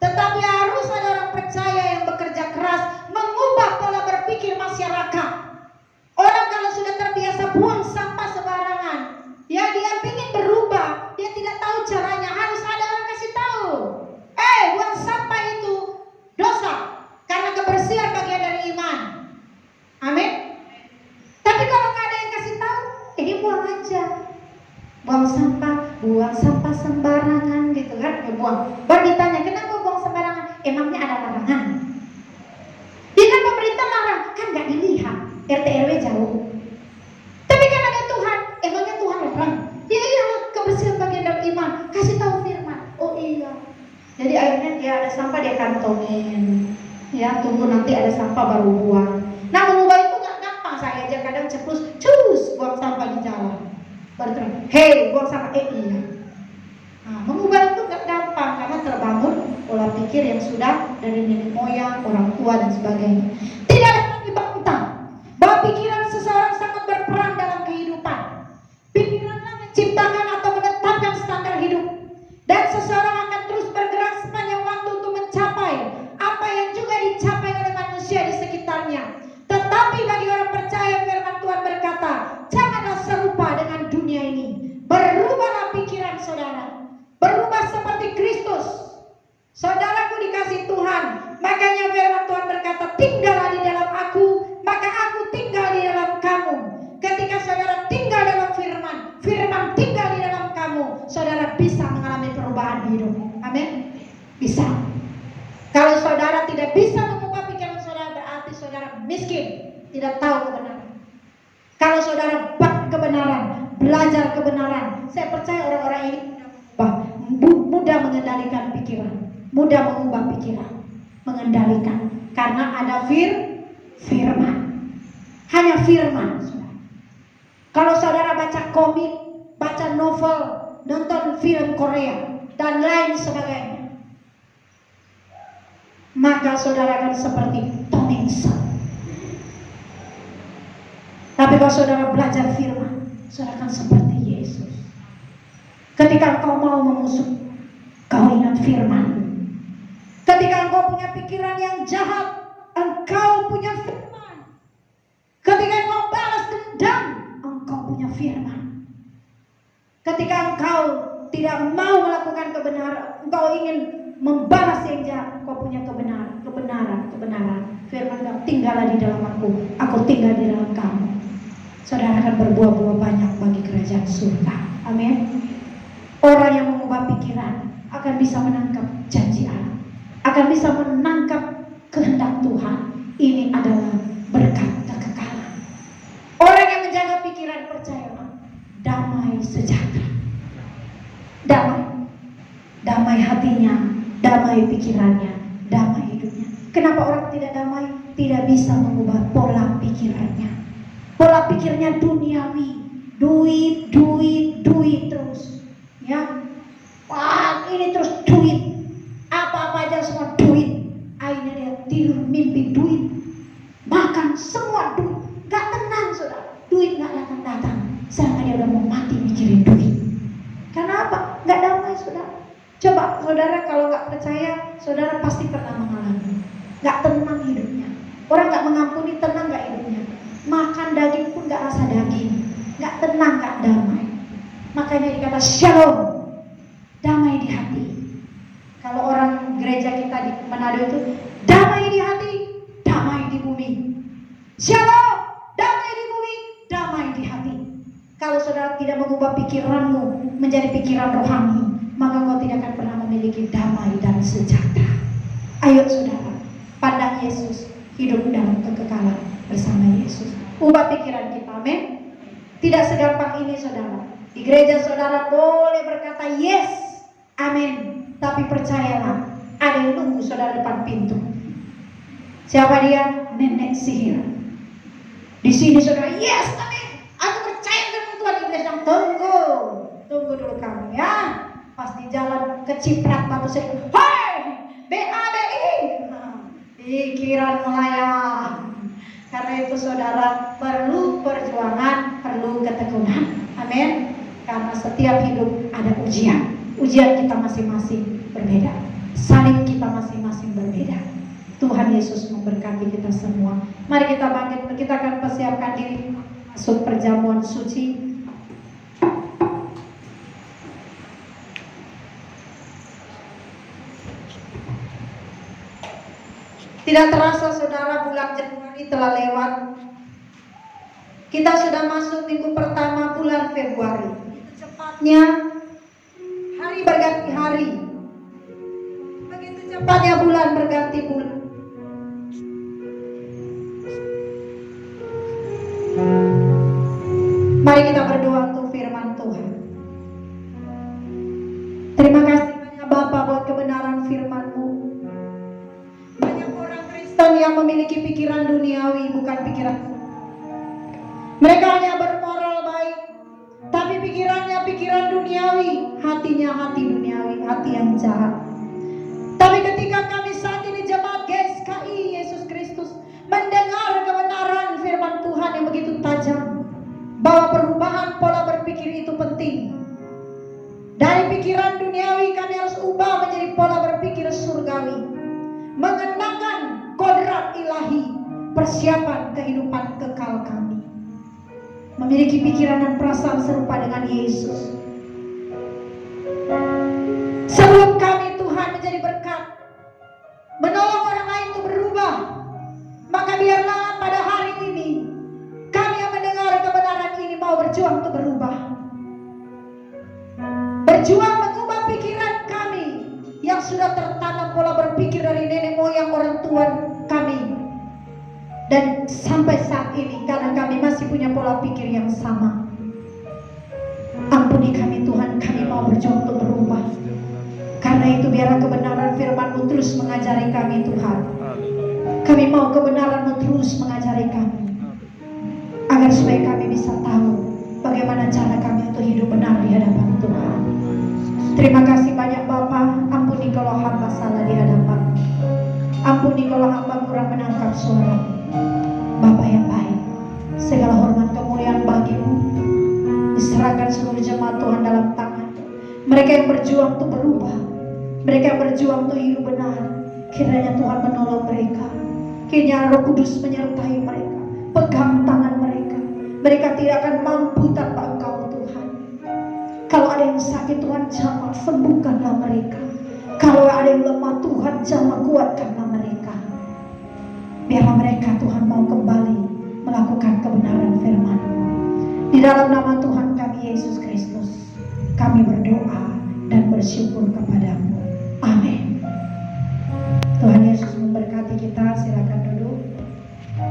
Tetapi harus ada orang percaya yang bekerja keras mengubah pola berpikir masyarakat. Orang kalau sudah terbiasa buang sampah sembarangan, ya dia ingin berubah, dia tidak tahu caranya, harus ada orang kasih tahu. Buang sampah itu dosa, karena kebersihan bagian dari iman. Amin. Tapi kalau nggak ada yang kasih tahu, ini buang aja. Buang sampah, buang sampah sembarangan gitu kan, ya buang. Baru ditanya, kenapa buang sembarangan? Emangnya ada larangan? Ya kan pemerintah larang, kan nggak dilihat, RT RW jauh. Tapi kan ada Tuhan, emangnya Tuhan larang? Ya iyalah, kebersihan bagian dari iman. Kasih tahu firman. Oh iya. Jadi akhirnya dia ada sampah dia kantongin. Ya, tunggu nanti ada sampah baru buang. Nah, mengubah itu nggak gampang. Saya aja kadang cepus, buang sampah di jalan. Baru terus, hei, buang sampah. Iya. Nah, mengubah itu nggak gampang karena terbangun pola pikir yang sudah dari nenek moyang, orang tua dan sebagainya. Tidak dapat dibantah bahwa pikiran seseorang sangat berperan dalam kehidupan. Pikiranlah menciptakan atau menetapkan standar hidup, dan seseorang akan terus bergerak sepanjang waktu untuk mencapai apa yang juga dicapai oleh manusia di sekitarnya. Tetapi bagi orang percaya, firman Tuhan berkata, janganlah serupa dengan dunia ini. Berubahlah pikiran saudara, berubah seperti Kristus. Saudaraku dikasih Tuhan, makanya firman Tuhan berkata, tinggallah di dalam aku, maka aku tinggal di dalam kamu. Ketika saudara tinggal dalam firman, firman tinggal di dalam kamu, saudara bisa mengalami perubahan di hidup. Amin. Bisa. Kalau saudara tidak bisa mengubah pikiran saudara, berarti saudara miskin, tidak tahu kebenaran. Kalau saudara kebenaran, belajar kebenaran, saya percaya orang-orang ini mudah mengendalikan pikiran, mudah mengubah pikiran, mengendalikan, karena ada firman. Hanya firman. Kalau saudara baca komik, baca novel, nonton film Korea dan lain sebagainya, maka saudara akan seperti Tom Hanks. Tapi kalau saudara belajar firman, saudara akan seperti Yesus. Ketika engkau mau memusuh, kau ingat firman. Ketika engkau punya pikiran yang jahat, engkau punya firman. Ketika engkau balas dendam, engkau punya firman. Ketika engkau tidak mau melakukan kebenaran, engkau ingin membalas yang jahat, engkau punya kebenaran. Firman Tuhan, tinggallah di dalam aku tinggal di dalam kamu. Saudara akan berbuah-buah banyak bagi kerajaan surga. Amin. Orang yang mengubah pikiran akan bisa menangkap janji Allah, akan bisa menangkap kehendak Tuhan. Ini adalah berkat kekekalan. Orang yang menjaga pikiran, percayalah, damai sejahtera. Damai hatinya, damai pikirannya, damai hidupnya. Kenapa orang tidak damai? Tidak bisa mengubah pola pikirannya. Pola pikirnya duniawi, duit terus, ya. Wah, ini terus duit, apa-apa aja semua duit. Akhirnya dia tidur mimpi duit, makan semua duit, gak tenang saudara. Duit gak datang. Sekarang dia udah mau mati mikirin duit. Karena apa? Gak damai saudara. Coba saudara kalau gak percaya, saudara pasti pernah mengalami. Gak tenang hidupnya. Orang gak mengampuni, tenang gak hidupnya. Makan daging pun gak rasa daging, gak tenang, gak damai. Makanya dikata shalom, damai di hati. Kalau orang gereja kita di Manado itu, damai di hati, damai di bumi. Shalom, damai di bumi, damai di hati. Kalau saudara tidak mengubah pikiranmu menjadi pikiran rohani, maka kau tidak akan pernah memiliki damai dan sejahtera. Ayo saudara, pandang Yesus, hidup dalam kekekalan bersama Yesus. Ubah pikiran kita, amin. Tidak segampang ini saudara. Di gereja saudara boleh berkata yes, amin. Tapi percayalah, ada yang tunggu saudara depan pintu. Siapa dia? Nenek sihir. Di sini saudara, yes, amin. Aku percaya dengan Tuhan. Di gereja tunggu dulu kamu ya. Pas di jalan keciprat batu sering, hei, BABI, pikiran melayang. Karena itu saudara perlu perjuangan, perlu ketekunan. Amin. Karena setiap hidup ada ujian. Ujian kita masing-masing berbeda. Salib kita masing-masing berbeda. Tuhan Yesus memberkati kita semua. Mari kita bangkit, kita akan persiapkan diri masuk perjamuan suci. Tidak terasa saudara, bulan Januari telah lewat. Kita sudah masuk minggu pertama bulan Februari. Cepatnya bulan berganti bulan. Mari kita berdoa untuk firman Tuhan. Terima kasih banyak Bapa buat kebenaran firman-Mu. Banyak orang Kristen yang memiliki pikiran duniawi, bukan pikiran. Mereka hanya bermoral baik, tapi pikirannya pikiran duniawi, hatinya hati duniawi, hati yang jahat. Tapi ketika kami saat ini jemaat GSKI Yesus Kristus mendengar kebenaran firman Tuhan yang begitu tajam, bahwa perubahan pola berpikir itu penting. Dari pikiran duniawi kami harus ubah menjadi pola berpikir surgawi, mengenakan kodrat ilahi, persiapan kehidupan kekal kami, memiliki pikiran dan perasaan serupa dengan Yesus. Sebelum kami Tuhan menjadi berkat, menolong orang lain untuk berubah, maka biarlah pada hari ini kami yang mendengar kebenaran ini mau berjuang untuk berubah, berjuang mengubah pikiran kami yang sudah tertanam pola berpikir dari nenek moyang orang tua kami. Dan sampai saat ini karena kami masih punya pola pikir yang sama, ampuni kami Tuhan, kami mau berjuang untuk berubah. Karena itu biarlah kebenaran firman-Mu terus mengajari kami Tuhan. Kami mau kebenaran-Mu terus mengajari kami, agar supaya kami bisa tahu bagaimana cara kami untuk hidup benar di hadapan Tuhan. Terima kasih banyak Bapa. Ampuni kalau hamba salah di hadapan. Ampuni kalau hamba kurang menangkap suara. Bapa yang baik, segala hormat kemuliaan bagi-Mu. Diserahkan seluruh jemaat Tuhan dalam tangan. Mereka yang berjuang untuk berubah, mereka yang berjuang untuk hidup benar, kiranya Tuhan menolong mereka. Kiranya Roh Kudus menyertai mereka, pegang tangan mereka. Mereka tidak akan mampu tanpa Engkau Tuhan. Kalau ada yang sakit Tuhan jamah sembuhkanlah mereka. Kalau ada yang lemah Tuhan jamah kuatkanlah mereka. Biarlah mereka Tuhan mau kembali melakukan kebenaran firman. Di dalam nama Tuhan kami Yesus Kristus, kami berdoa dan bersyukur kepadamu.